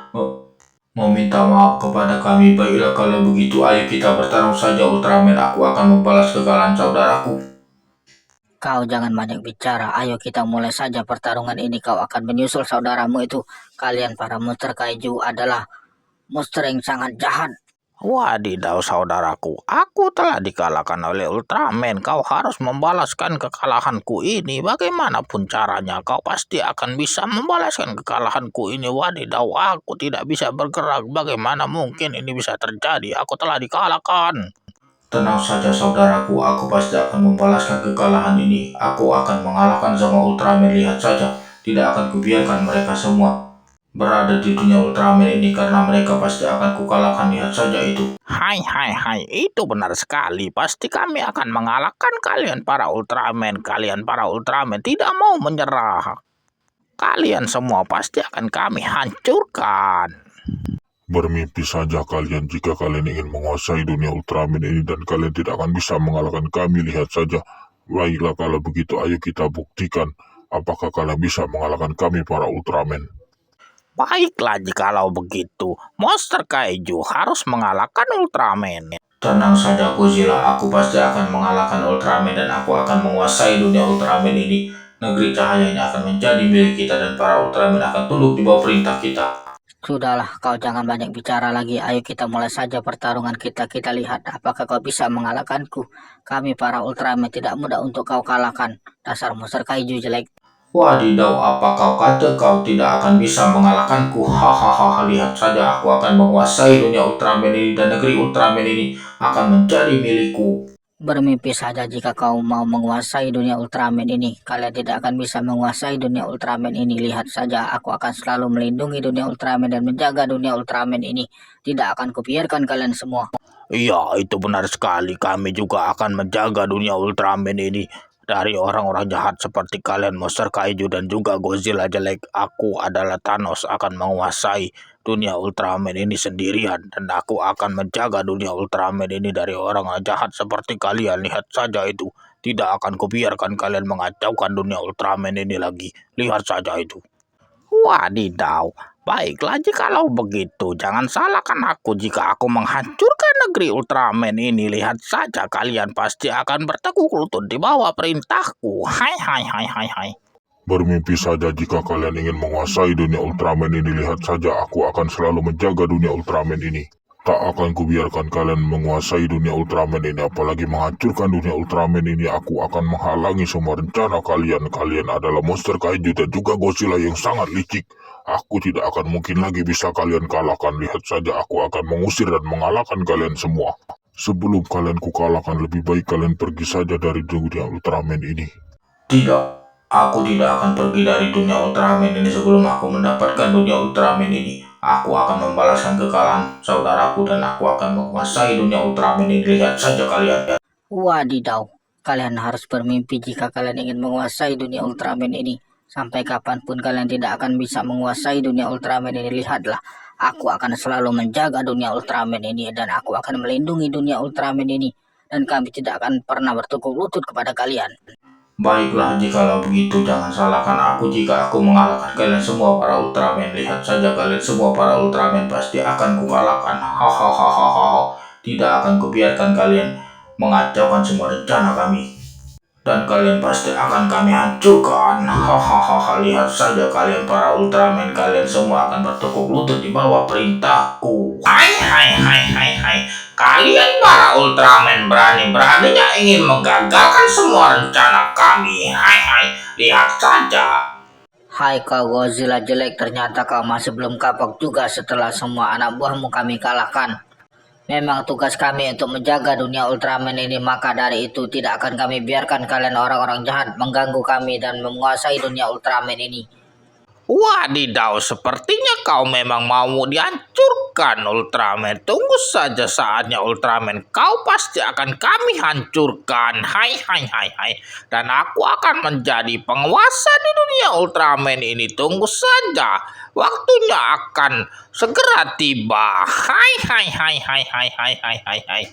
meminta maaf kepada kami. Baiklah kalau begitu, ayo kita bertarung saja Ultraman. Aku akan membalas kekalahan saudaraku. Kau jangan banyak bicara. Ayo kita mulai saja pertarungan ini. Kau akan menyusul saudaramu itu. Kalian para monster kaiju adalah monster yang sangat jahat. Wadidaw saudaraku, aku telah dikalahkan oleh Ultraman. Kau harus membalaskan kekalahanku ini. Bagaimanapun caranya, kau pasti akan bisa membalaskan kekalahanku ini. Wadidaw, aku tidak bisa bergerak. Bagaimana mungkin ini bisa terjadi? Aku telah dikalahkan. Tenang saja saudaraku, aku pasti akan membalaskan kekalahan ini. Aku akan mengalahkan semua Ultraman. Lihat saja, tidak akan kubiarkan mereka semua berada di dunia Ultraman ini karena mereka pasti akan kukalahkan. Lihat saja itu. Hai, itu benar sekali. Pasti kami akan mengalahkan kalian para Ultraman. Kalian para Ultraman tidak mau menyerah. Kalian semua pasti akan kami hancurkan. Bermimpi saja kalian jika kalian ingin menguasai dunia Ultraman ini dan kalian tidak akan bisa mengalahkan kami. Lihat saja. Baiklah kalau begitu, ayo kita buktikan apakah kalian bisa mengalahkan kami para Ultraman. Baiklah jikalau begitu, monster kaiju harus mengalahkan Ultraman. Tenang saja Godzilla, aku pasti akan mengalahkan Ultraman dan aku akan menguasai dunia Ultraman ini. negeri cahaya ini akan menjadi milik kita dan para Ultraman akan tunduk di bawah perintah kita. Sudahlah, kau jangan banyak bicara lagi. Ayo kita mulai saja pertarungan kita. Kita lihat apakah kau bisa mengalahkanku. Kami para Ultraman tidak mudah untuk kau kalahkan. Dasar monster kaiju jelek. Wadidaw, apa kau kata kau tidak akan bisa mengalahkanku? Hahaha, lihat saja aku akan menguasai dunia Ultraman ini dan negeri Ultraman ini akan menjadi milikku. Bermimpi saja jika kau mau menguasai dunia Ultraman ini. Kalian tidak akan bisa menguasai dunia Ultraman ini. Lihat saja, aku akan selalu melindungi dunia Ultraman dan menjaga dunia Ultraman ini. Tidak akan kubiarkan kalian semua. Iya, itu benar sekali. Kami juga akan menjaga dunia Ultraman ini dari orang-orang jahat seperti kalian, monster kaiju dan juga Godzilla jelek. Aku adalah Thanos akan menguasai dunia Ultraman ini sendirian dan aku akan menjaga dunia Ultraman ini dari orang jahat seperti kalian. Lihat saja itu. Tidak akan kubiarkan kalian mengacaukan dunia Ultraman ini lagi. Lihat saja itu. Wadidaw. Baiklah jikalau begitu, jangan salahkan aku jika aku menghancurkan negeri Ultraman ini. Lihat saja kalian pasti akan bertekuk lutut di bawah perintahku. Hai hai hai hai hai. Bermimpi saja jika kalian ingin menguasai dunia Ultraman ini. Lihat saja, aku akan selalu menjaga dunia Ultraman ini. Tak akan kubiarkan kalian menguasai dunia Ultraman ini, apalagi menghancurkan dunia Ultraman ini. Aku akan menghalangi semua rencana kalian. Kalian adalah monster kaiju dan juga Godzilla yang sangat licik. Aku tidak akan mungkin lagi bisa kalian kalahkan. Lihat saja, aku akan mengusir dan mengalahkan kalian semua. Sebelum kalian kukalahkan, lebih baik kalian pergi saja dari dunia Ultraman ini. Tidak, aku tidak akan pergi dari dunia Ultraman ini sebelum aku mendapatkan dunia Ultraman ini. Aku akan membalaskan kekalahan saudaraku dan aku akan menguasai dunia Ultraman ini. Lihat saja kalian. Wadidaw, kalian harus bermimpi jika kalian ingin menguasai dunia Ultraman ini. Sampai kapanpun kalian tidak akan bisa menguasai dunia Ultraman ini. Lihatlah, aku akan selalu menjaga dunia Ultraman ini dan aku akan melindungi dunia Ultraman ini. Dan kami tidak akan pernah bertukuk lutut kepada kalian. Baiklah, jikalau begitu jangan salahkan aku jika aku mengalahkan kalian semua para Ultraman. Lihat saja kalian semua para Ultraman pasti akan kukalahkan. Hahaha. Tidak akan kubiarkan kalian mengacaukan semua rencana kami. Dan kalian pasti akan kami hancurkan. Hahaha. Lihat saja kalian para Ultraman, kalian semua akan bertekuk lutut di bawah perintahku. Hai hai hai hai hai. Kalian para Ultraman berani-beraninya ingin menggagalkan semua rencana kami. Hai hai. Lihat saja. Hai kau Godzilla jelek, ternyata kau masih belum kapok juga setelah semua anak buahmu kami kalahkan. Memang tugas kami untuk menjaga dunia Ultraman ini, maka dari itu tidak akan kami biarkan kalian orang-orang jahat mengganggu kami dan menguasai dunia Ultraman ini. Wadidaw, sepertinya kau memang mau dihancurkan Ultraman. Tunggu saja saatnya Ultraman, kau pasti akan kami hancurkan. Hai hai hai hai. Dan aku akan menjadi penguasa di dunia Ultraman ini. Tunggu saja, waktunya akan segera tiba. Hai hai hai hai hai hai hai hai hai.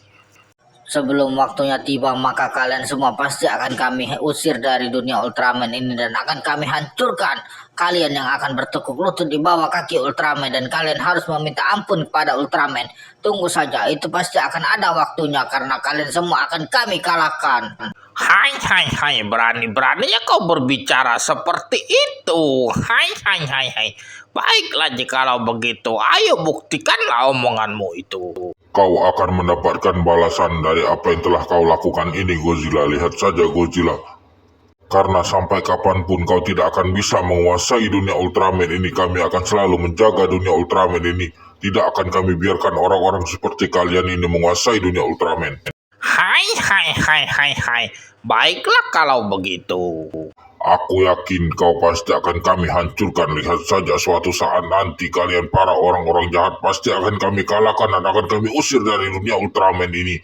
Sebelum waktunya tiba, maka kalian semua pasti akan kami usir dari dunia Ultraman ini dan akan kami hancurkan. Kalian yang akan bertekuk lutut di bawah kaki Ultraman dan kalian harus meminta ampun kepada Ultraman. Tunggu saja, itu pasti akan ada waktunya karena kalian semua akan kami kalahkan. Hai hai hai, berani-beraninya kau berbicara seperti itu. Hai hai hai hai. Baiklah jikalau begitu, ayo buktikanlah omonganmu itu. Kau akan mendapatkan balasan dari apa yang telah kau lakukan ini, Godzilla. Lihat saja, Godzilla. Karena sampai kapanpun kau tidak akan bisa menguasai dunia Ultraman ini, kami akan selalu menjaga dunia Ultraman ini. Tidak akan kami biarkan orang-orang seperti kalian ini menguasai dunia Ultraman. Hai hai hai hai hai. Baiklah kalau begitu. Aku yakin kau pasti akan kami hancurkan. Lihat saja, suatu saat nanti kalian para orang-orang jahat pasti akan kami kalahkan dan akan kami usir dari dunia Ultraman ini.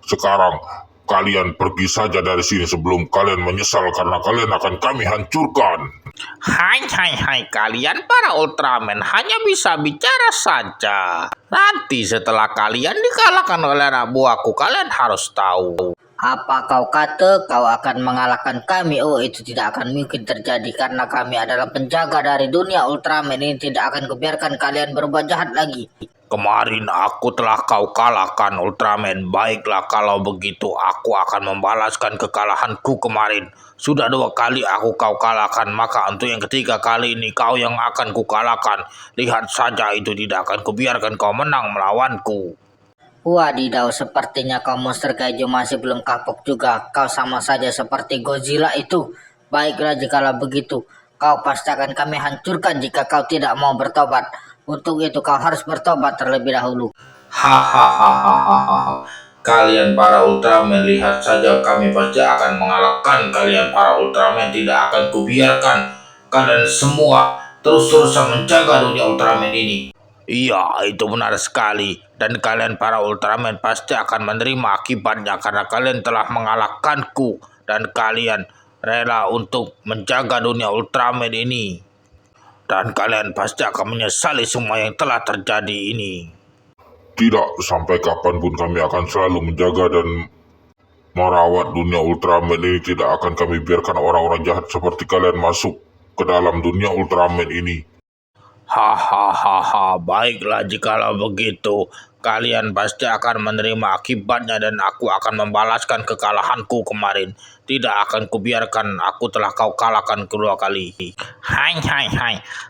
Sekarang kalian pergi saja dari sini sebelum kalian menyesal karena kalian akan kami hancurkan. Hai hai hai, kalian para Ultraman hanya bisa bicara saja. Nanti setelah kalian dikalahkan oleh anak buahku, kalian harus tahu. Apa kau kata kau akan mengalahkan kami? Oh, itu tidak akan mungkin terjadi karena kami adalah penjaga dari dunia Ultraman ini. Tidak akan kubiarkan kalian berbuat jahat lagi. Kemarin aku telah kau kalahkan Ultraman. Baiklah kalau begitu aku akan membalaskan kekalahanku kemarin. Sudah 2 kali aku kau kalahkan, maka untuk yang ketiga kali ini kau yang akan kukalahkan. Lihat saja, itu tidak akan kubiarkan kau menang melawanku. Wadidaw, sepertinya kau monster kaiju masih belum kapok juga. Kau sama saja seperti Godzilla itu. Baiklah jikalau begitu, kau pasti akan kami hancurkan jika kau tidak mau bertobat. Untuk itu kau harus bertobat terlebih dahulu. Hahaha. Kalian para Ultraman, lihat saja, kami pasti akan mengalahkan kalian para Ultraman. Tidak akan kubiarkan kalian semua terus-terusan menjaga dunia Ultraman ini. Iya, itu benar sekali. Dan kalian para Ultraman pasti akan menerima akibatnya karena kalian telah mengalahkanku. Dan kalian rela untuk menjaga dunia Ultraman ini. Dan kalian pasti akan menyesali semua yang telah terjadi ini. Tidak, sampai kapanpun kami akan selalu menjaga dan merawat dunia Ultraman ini. Tidak akan kami biarkan orang-orang jahat seperti kalian masuk ke dalam dunia Ultraman ini. Hahaha, baiklah jikalau begitu. Kalian pasti akan menerima akibatnya dan aku akan membalaskan kekalahanku kemarin. Tidak akan kubiarkan aku telah kau kalahkan kedua kali. Hai.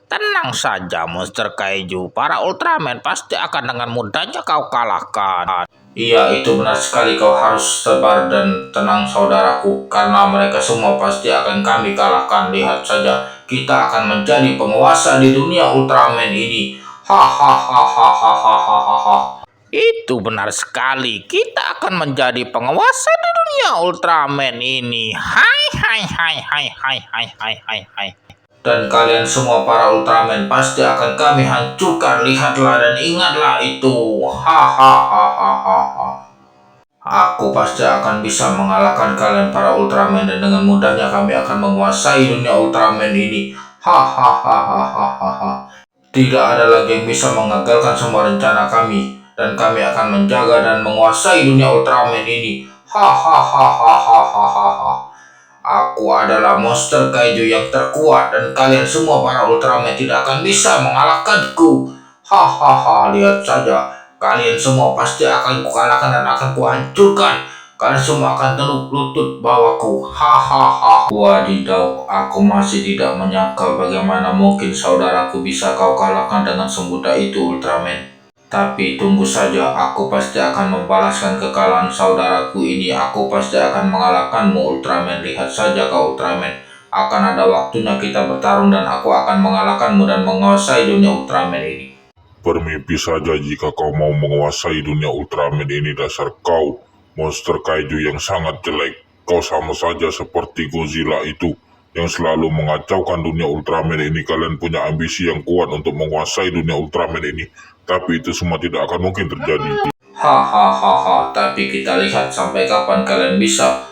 Tenang saja monster kaiju. Para Ultraman pasti akan dengan mudahnya kau kalahkan. Iya, itu benar sekali. Kau harus sabar dan tenang saudaraku, karena mereka semua pasti akan kami kalahkan. Lihat saja, kita akan menjadi penguasa di dunia Ultraman ini. Hahaha. Itu benar sekali. Kita akan menjadi penguasa di dunia Ultraman ini. Hai. Dan kalian semua para Ultraman pasti akan kami hancurkan. Lihatlah dan ingatlah itu. Hahaha. Aku pasti akan bisa mengalahkan kalian para Ultraman dan dengan mudahnya kami akan menguasai dunia Ultraman ini. Hahaha. Tidak ada lagi yang bisa mengagalkan semua rencana kami dan kami akan menjaga dan menguasai dunia Ultraman ini. Hahaha. Aku adalah monster kaiju yang terkuat dan kalian semua para Ultraman tidak akan bisa mengalahkanku. Hahaha, lihat saja. Kalian semua pasti akan kukalahkan dan akan kuhancurkan. Kalian semua akan tunduk lutut bawaku. Hahaha. Wadidaw, aku masih tidak menyangka bagaimana mungkin saudaraku bisa kau kalahkan dengan semudah itu Ultraman. Tapi tunggu saja, aku pasti akan membalaskan kekalahan saudaraku ini. Aku pasti akan mengalahkanmu Ultraman. Lihat saja kau Ultraman. Akan ada waktunya kita bertarung dan aku akan mengalahkanmu dan menguasai dunia Ultraman ini. Bermimpi saja jika kau mau menguasai dunia Ultraman ini, dasar kau monster kaiju yang sangat jelek. Kau sama saja seperti Godzilla itu yang selalu mengacaukan dunia Ultraman ini. Kalian punya ambisi yang kuat untuk menguasai dunia Ultraman ini, tapi itu semua tidak akan mungkin terjadi. Hahaha, tapi kita lihat sampai kapan kalian bisa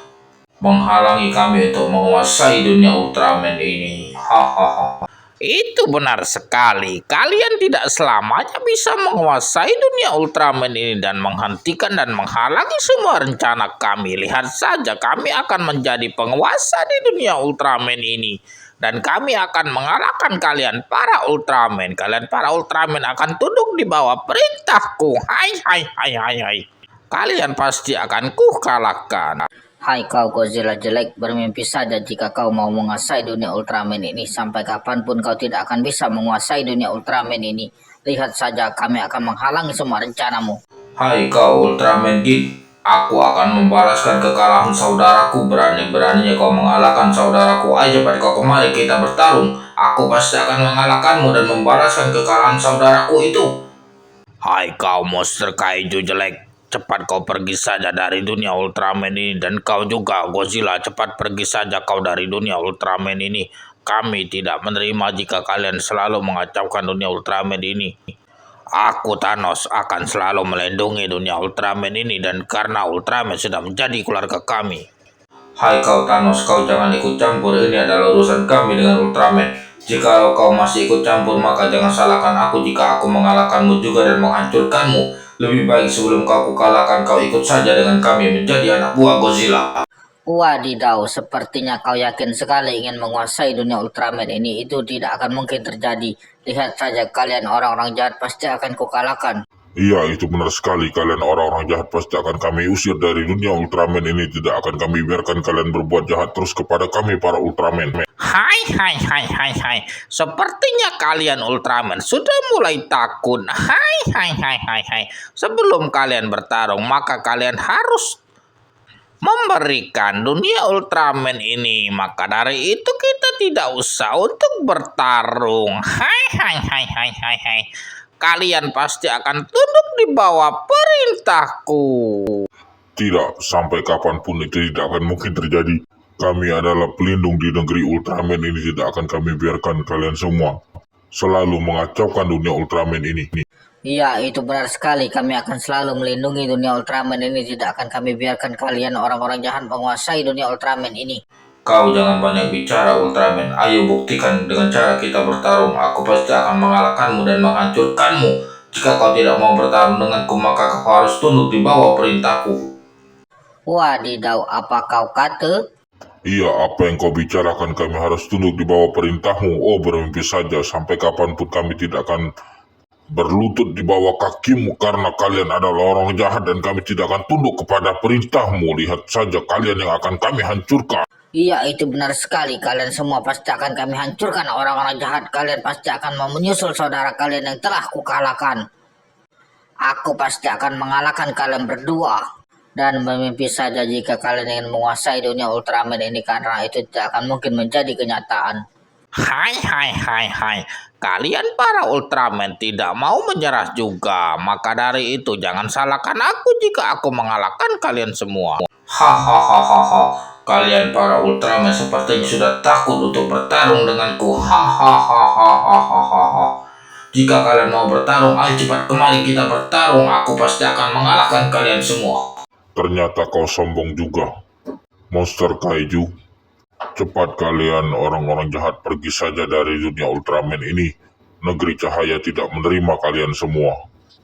menghalangi kami untuk menguasai dunia Ultraman ini. Hahaha. Itu benar sekali. Kalian tidak selamanya bisa menguasai dunia Ultraman ini dan menghentikan dan menghalangi semua rencana kami. Lihat saja, kami akan menjadi penguasa di dunia Ultraman ini. Dan kami akan mengalahkan kalian para Ultraman. Kalian para Ultraman akan tunduk di bawah perintahku. Hai. Kalian pasti akan kukalahkan. Hai kau Godzilla jelek, bermimpi saja jika kau mau menguasai dunia Ultraman ini. Sampai kapanpun kau tidak akan bisa menguasai dunia Ultraman ini. Lihat saja, kami akan menghalangi semua rencanamu. Hai kau Ultraman Geek, aku akan membalaskan kekalahan saudaraku. Berani-beraninya kau mengalahkan saudaraku. Ayo cepat kau kemari, kita bertarung. Aku pasti akan mengalahkanmu dan membalaskan kekalahan saudaraku itu. Hai kau monster kaiju jelek, cepat kau pergi saja dari dunia Ultraman ini. Dan kau juga Godzilla, cepat pergi saja kau dari dunia Ultraman ini. Kami tidak menerima jika kalian selalu mengacaukan dunia Ultraman ini. Aku Thanos akan selalu melindungi dunia Ultraman ini, dan karena Ultraman sudah menjadi keluarga kami. Hai kau Thanos, kau jangan ikut campur. Ini adalah urusan kami dengan Ultraman. Jika kau masih ikut campur, maka jangan salahkan aku jika aku mengalahkanmu juga dan menghancurkanmu. Lebih baik sebelum kau kukalahkan, kau ikut saja dengan kami menjadi anak buah Godzilla. Wadidaw, sepertinya kau yakin sekali ingin menguasai dunia Ultraman ini. Itu tidak akan mungkin terjadi. Lihat saja, kalian orang-orang jahat pasti akan kukalahkan. Iya, itu benar sekali. Kalian orang-orang jahat pasti akan kami usir dari dunia Ultraman ini. Tidak akan kami biarkan kalian berbuat jahat terus kepada kami para Ultraman. Hai. Sepertinya kalian Ultraman sudah mulai takut. Hai. Sebelum kalian bertarung, maka kalian harus memberikan dunia Ultraman ini. Maka dari itu kita tidak usah untuk bertarung. Hai. Kalian pasti akan tunduk di bawah perintahku. Tidak, sampai kapanpun itu tidak akan mungkin terjadi. Kami adalah pelindung di negeri Ultraman ini. Tidak akan kami biarkan kalian semua selalu mengacaukan dunia Ultraman ini. Iya, itu benar sekali. Kami akan selalu melindungi dunia Ultraman ini. Tidak akan kami biarkan kalian orang-orang jahat menguasai dunia Ultraman ini. Kau jangan banyak bicara, Ultraman. Ayo buktikan dengan cara kita bertarung. Aku pasti akan mengalahkanmu dan menghancurkanmu. Jika kau tidak mau bertarung denganku, maka kau harus tunduk di bawah perintahku. Wadidaw, apa kau kata? Iya, apa yang kau bicarakan, kami harus tunduk di bawah perintahmu. Oh, bermimpi saja. Sampai kapanpun kami tidak akan berlutut di bawah kakimu karena kalian adalah orang jahat dan kami tidak akan tunduk kepada perintahmu. Lihat saja kalian yang akan kami hancurkan. Iya, itu benar sekali. Kalian semua pasti akan kami hancurkan. Orang-orang jahat, kalian pasti akan mau menyusul saudara kalian yang telah kukalahkan. Aku pasti akan mengalahkan kalian berdua. Dan bermimpi saja jika kalian ingin menguasai dunia Ultraman ini, karena itu tidak akan mungkin menjadi kenyataan. Hai. Kalian para Ultraman tidak mau menyerah juga. Maka dari itu jangan salahkan aku jika aku mengalahkan kalian semua. Hahaha. Kalian para Ultraman sepertinya sudah takut untuk bertarung denganku. Hahaha. Jika kalian mau bertarung, ayo cepat kemari kita bertarung. Aku pasti akan mengalahkan kalian semua. Ternyata kau sombong juga, monster kaiju. Cepat kalian orang-orang jahat pergi saja dari dunia Ultraman ini. Negeri cahaya tidak menerima kalian semua.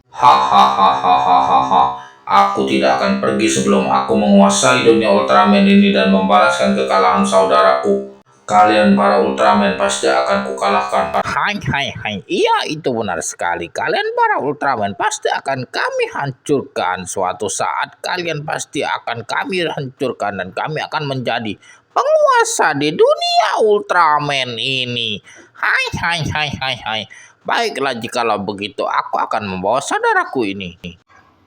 Hahaha. Aku tidak akan pergi sebelum aku menguasai dunia Ultraman ini dan membalaskan kekalahan saudaraku. Kalian para Ultraman pasti akan kukalahkan. Hai. Iya, itu benar sekali. Kalian para Ultraman pasti akan kami hancurkan. Suatu saat kalian pasti akan kami hancurkan dan kami akan menjadi penguasa di dunia Ultraman ini. Hai. Baiklah, jikalau begitu aku akan membawa saudaraku ini.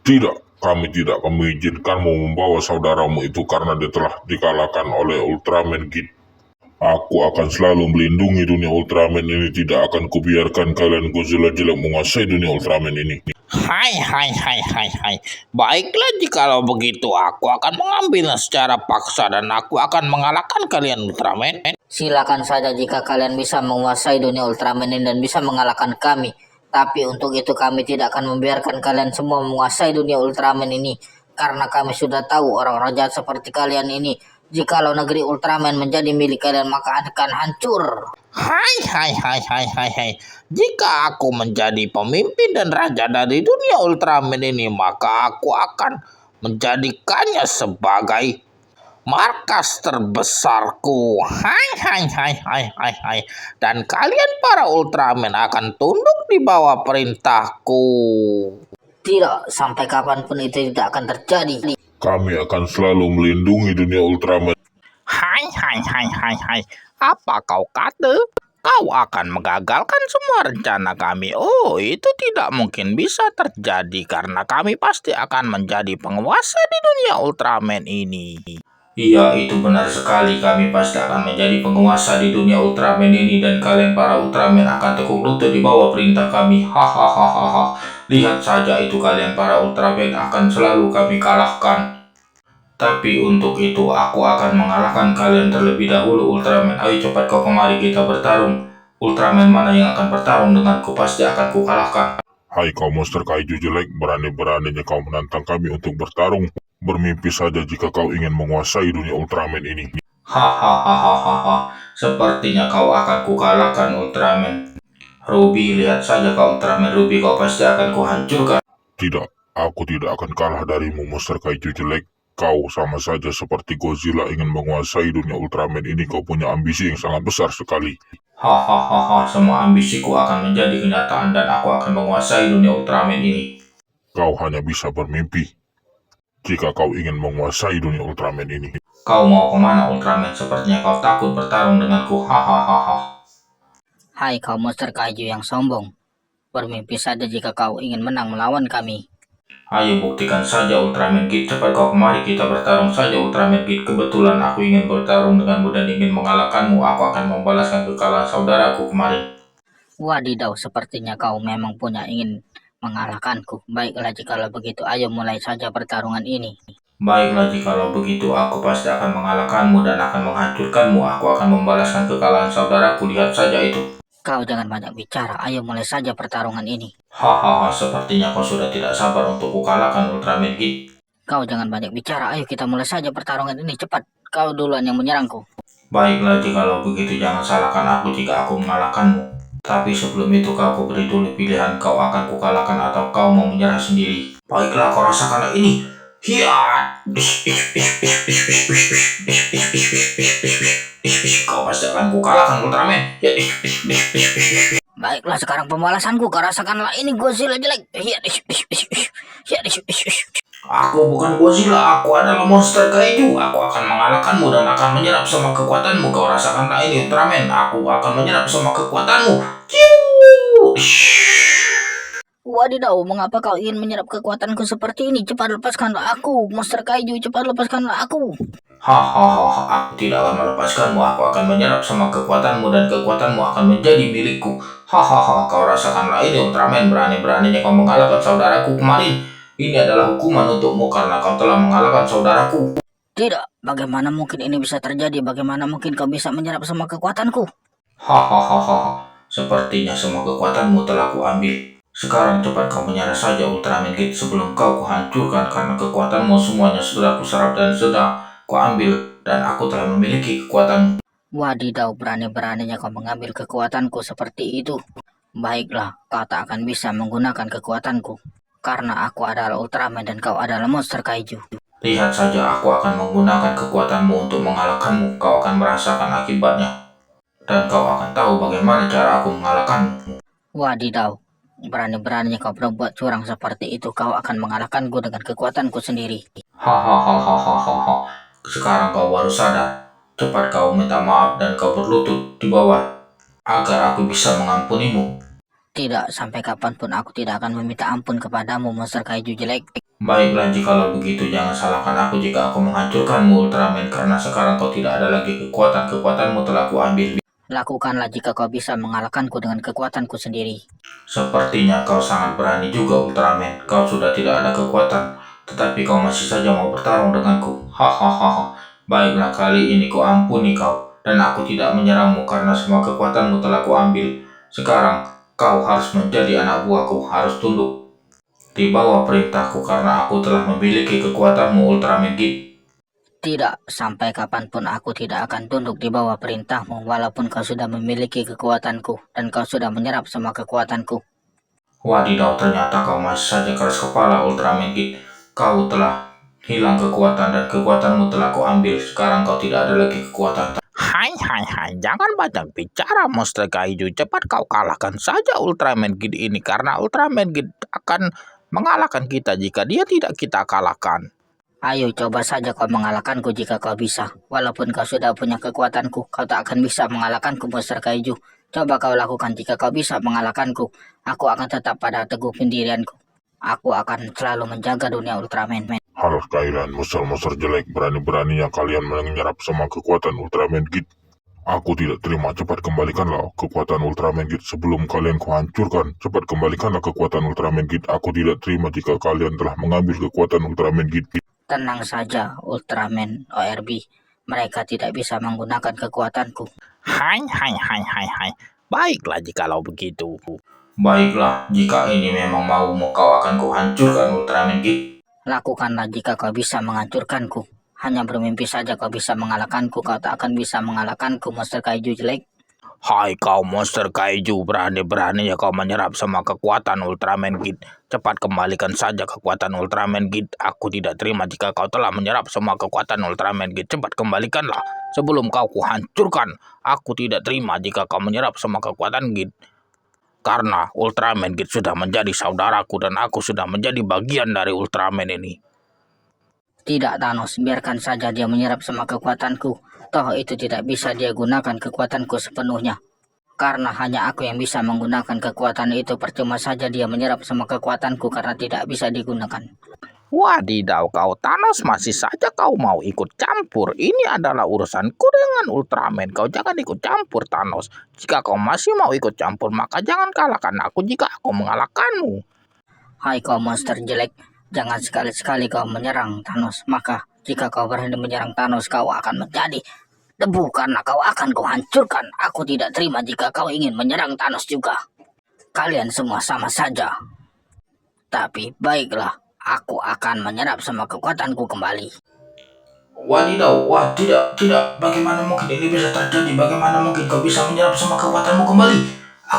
Tidak, kami tidak akan mengizinkanmu membawa saudaramu itu karena dia telah dikalahkan oleh Ultraman Kid. Aku akan selalu melindungi dunia Ultraman ini. Tidak akan kubiarkan kalian Godzilla jelek menguasai dunia Ultraman ini. Hai. Baiklah, jikalau begitu aku akan mengambilnya secara paksa dan aku akan mengalahkan kalian Ultraman. Silakan saja jika kalian bisa menguasai dunia Ultraman ini dan bisa mengalahkan kami. Tapi untuk itu kami tidak akan membiarkan kalian semua menguasai dunia Ultraman ini. Karena kami sudah tahu orang-orang jahat seperti kalian ini. Jikalau negeri Ultraman menjadi milik kalian, maka akan hancur. Hai. Jika aku menjadi pemimpin dan raja dari dunia Ultraman ini, maka aku akan menjadikannya sebagai markas terbesarku. Hai. Dan kalian para Ultraman akan tunduk di bawah perintahku. Tidak, sampai kapanpun itu tidak akan terjadi. Kami akan selalu melindungi dunia Ultraman. Hai. Apa kau kata? Kau akan menggagalkan semua rencana kami. Oh, itu tidak mungkin bisa terjadi karena kami pasti akan menjadi penguasa di dunia Ultraman ini. Iya, itu benar sekali. Kami pasti akan menjadi penguasa di dunia Ultraman ini dan kalian para Ultraman akan tekuk lutut di bawah perintah kami. Hahaha. Lihat saja itu kalian para Ultraman akan selalu kami kalahkan. Tapi untuk itu aku akan mengalahkan kalian terlebih dahulu Ultraman. Ayo cepat kau kemari kita bertarung. Ultraman mana yang akan bertarung denganku pasti akan kukalahkan. Hai kau monster kaiju jelek, berani-beraninya kau menantang kami untuk bertarung. Bermimpi saja jika kau ingin menguasai dunia Ultraman ini. Hahaha. Sepertinya kau akan kukalahkan Ultraman. Ruby, lihat saja kau Ultraman Ruby, kau pasti akan kuhancurkan. Tidak, aku tidak akan kalah darimu monster kaiju jelek. Kau sama saja seperti Godzilla ingin menguasai dunia Ultraman ini. Kau punya ambisi yang sangat besar sekali. Hahaha, semua ambisiku akan menjadi kenyataan dan aku akan menguasai dunia Ultraman ini. Kau hanya bisa bermimpi jika kau ingin menguasai dunia Ultraman ini. Kau mau kemana Ultraman? Sepertinya kau takut bertarung denganku. Hahaha. Hai kau monster kaiju yang sombong. Bermimpi saja jika kau ingin menang melawan kami. Ayo buktikan saja Ultraman Kid, cepat kau kemari kita bertarung saja Ultraman Kid. Kebetulan aku ingin bertarung denganmu dan ingin mengalahkanmu. Aku akan membalaskan kekalahan saudaraku kemarin. Wadidaw, sepertinya kau memang punya ingin mengalahkanku. Baiklah jikalau begitu, ayo mulai saja pertarungan ini. Baiklah jikalau begitu, aku pasti akan mengalahkanmu dan akan menghancurkanmu. Aku akan membalaskan kekalahan saudaraku, lihat saja itu. Kau jangan banyak bicara, ayo mulai saja pertarungan ini. Hahaha, sepertinya kau sudah tidak sabar untuk kukalahkan Ultraman Kid. Kau jangan banyak bicara, ayo kita mulai saja pertarungan ini, cepat. Kau duluan yang menyerangku. Baiklah jikalau begitu, jangan salahkan aku jika aku mengalahkanmu. Tapi sebelum itu kau beri dulu pilihan, kau akan kukalahkan atau kau mau menyerah sendiri. Baiklah, kau rasakanlah ini. Hiat. Kau pasti akan kukalahkan Ultraman. Baiklah, sekarang pembalasanku, kau rasakanlah ini Godzilla jelek. Aku bukan Godzilla, aku adalah monster kaiju. Aku akan mengalahkanmu dan akan menyerap semua kekuatanmu. Kau rasakanlah ini Ultraman, aku akan menyerap semua kekuatanmu. Wadidaw, mengapa kau ingin menyerap kekuatanku seperti ini? Cepat lepaskanlah aku, monster kaiju, cepat lepaskanlah aku. Hahaha, aku tidak akan melepaskanmu. Aku akan menyerap semua kekuatanmu dan kekuatanmu akan menjadi milikku. Hahaha, kau rasakanlah ini Ultraman, berani-beraninya kau mengalahkan saudaraku kemarin. Ini adalah hukuman untukmu karena kau telah mengalahkan saudaraku. Tidak, bagaimana mungkin ini bisa terjadi? Bagaimana mungkin kau bisa menyerap semua kekuatanku? Hahaha, sepertinya semua kekuatanmu telah kuambil. Sekarang cepat kau menyerah saja Ultraman Kid sebelum kau kuhancurkan karena kekuatanmu semuanya sudah kuserap dan sudah kuambil dan aku telah memiliki kekuatanmu. Wadidaw, berani-beraninya kau mengambil kekuatanku seperti itu. Baiklah, kau tak akan bisa menggunakan kekuatanku. Karena aku adalah Ultraman dan kau adalah monster kaiju. Lihat saja, aku akan menggunakan kekuatanmu untuk mengalahkanmu. Kau akan merasakan akibatnya. Dan kau akan tahu bagaimana cara aku mengalahkanmu. Wadidaw, berani-beraninya kau berbuat curang seperti itu. Kau akan mengalahkanku dengan kekuatanku sendiri. Hahaha, sekarang kau baru sadar. Cepat kau minta maaf dan kau berlutut di bawah agar aku bisa mengampunimu. Tidak, sampai kapanpun aku tidak akan meminta ampun kepadamu, monster kaiju jelek. Baiklah, jikalau begitu jangan salahkan aku jika aku menghancurkanmu Ultraman karena sekarang kau tidak ada lagi kekuatanmu telah kuambil. Lakukanlah jika kau bisa mengalahkanku dengan kekuatanku sendiri. Sepertinya kau sangat berani juga Ultraman. Kau sudah tidak ada kekuatan, tetapi kau masih saja mau bertarung denganku. Hahaha. Baiklah, kali ini ku ampuni kau dan aku tidak menyerangmu karena semua kekuatanmu telah kuambil. Sekarang kau harus menjadi anak buahku, harus tunduk di bawah perintahku karena aku telah memiliki kekuatanmu Ultraman Kid. Tidak, sampai kapanpun aku tidak akan tunduk di bawah perintahmu walaupun kau sudah memiliki kekuatanku dan kau sudah menyerap semua kekuatanku. Wadidaw, ternyata kau masih saja keras kepala Ultraman Kid. Kau telah hilang kekuatan dan kekuatanmu telah kuambil. Sekarang kau tidak ada lagi kekuatan. Hai, jangan banyak bicara monster kaiju. Cepat kau kalahkan saja Ultraman Kid ini karena Ultraman Kid akan mengalahkan kita jika dia tidak kita kalahkan. Ayo coba saja kau mengalahkanku jika kau bisa. Walaupun kau sudah punya kekuatanku, kau tak akan bisa mengalahkanku monster kaiju. Coba kau lakukan jika kau bisa mengalahkanku. Aku akan tetap pada teguh pendirianku. Aku akan selalu menjaga dunia Ultraman. Halo kalian, monster-monster jelek, berani-beraninya kalian menyerap semua kekuatan Ultraman Kid. Aku tidak terima, cepat kembalikanlah kekuatan Ultraman Kid sebelum kalian kuhancurkan. Cepat kembalikanlah kekuatan Ultraman Kid. Aku tidak terima jika kalian telah mengambil kekuatan Ultraman Kid. Tenang saja, Ultraman ORB. Mereka tidak bisa menggunakan kekuatanku. Hai. Baiklah jikalau begitu. Baiklah, jika ini memang maumu kau akan kuhancurkan Ultraman Kid. Lakukanlah jika kau bisa menghancurkanku. Hanya bermimpi saja kau bisa mengalahkanku. Kau tak akan bisa mengalahkanku, monster kaiju jelek. Hai kau monster kaiju, berani-beraninya kau menyerap semua kekuatan Ultraman Kid. Cepat kembalikan saja kekuatan Ultraman Kid. Aku tidak terima jika kau telah menyerap semua kekuatan Ultraman Kid. Cepat kembalikanlah sebelum kau kuhancurkan. Aku tidak terima jika kau menyerap semua kekuatan Kid. Karena Ultraman Kid sudah menjadi saudaraku dan aku sudah menjadi bagian dari Ultraman ini. Tidak Thanos, biarkan saja dia menyerap semua kekuatanku. Toh itu tidak bisa dia gunakan kekuatanku sepenuhnya. Karena hanya aku yang bisa menggunakan kekuatan itu, percuma saja dia menyerap semua kekuatanku karena tidak bisa digunakan. Wadidaw kau Thanos, masih saja kau mau ikut campur. Ini adalah urusanku dengan Ultraman. Kau jangan ikut campur Thanos. Jika kau masih mau ikut campur, maka jangan kalahkan aku jika aku mengalahkanmu. Hai kau monster jelek, jangan sekali-sekali kau menyerang Thanos. Maka jika kau berani menyerang Thanos, kau akan menjadi debu karena kau akan kuhancurkan. Aku tidak terima jika kau ingin menyerang Thanos juga. Kalian semua sama saja. Tapi baiklah, aku akan menyerap semua kekuatanku kembali. Wadidaw, wah tidak, bagaimana mungkin ini bisa terjadi? Bagaimana mungkin kau bisa menyerap semua kekuatanmu kembali?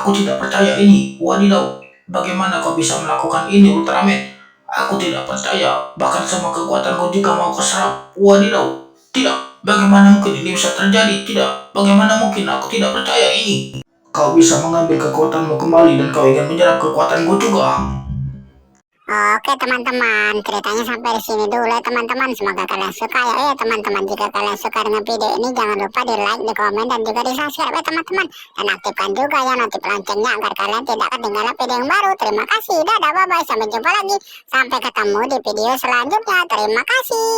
Aku tidak percaya ini. Wadidaw, bagaimana kau bisa melakukan ini Ultraman? Aku tidak percaya, bahkan semua kekuatanku juga mau kau serap. Wadidaw, tidak, bagaimana mungkin ini bisa terjadi? Tidak, bagaimana mungkin, aku tidak percaya ini. Kau bisa mengambil kekuatanmu kembali dan kau ingin menyerap kekuatanku juga. Oke teman-teman, ceritanya sampai di sini dulu ya teman-teman. Semoga kalian suka ya teman-teman. Jika kalian suka dengan video ini, jangan lupa di like, di komen, dan juga di subscribe ya teman-teman. Dan aktifkan juga ya notif loncengnya agar kalian tidak ketinggalan video yang baru. Terima kasih, dadah, bye-bye, sampai jumpa lagi. Sampai ketemu di video selanjutnya. Terima kasih.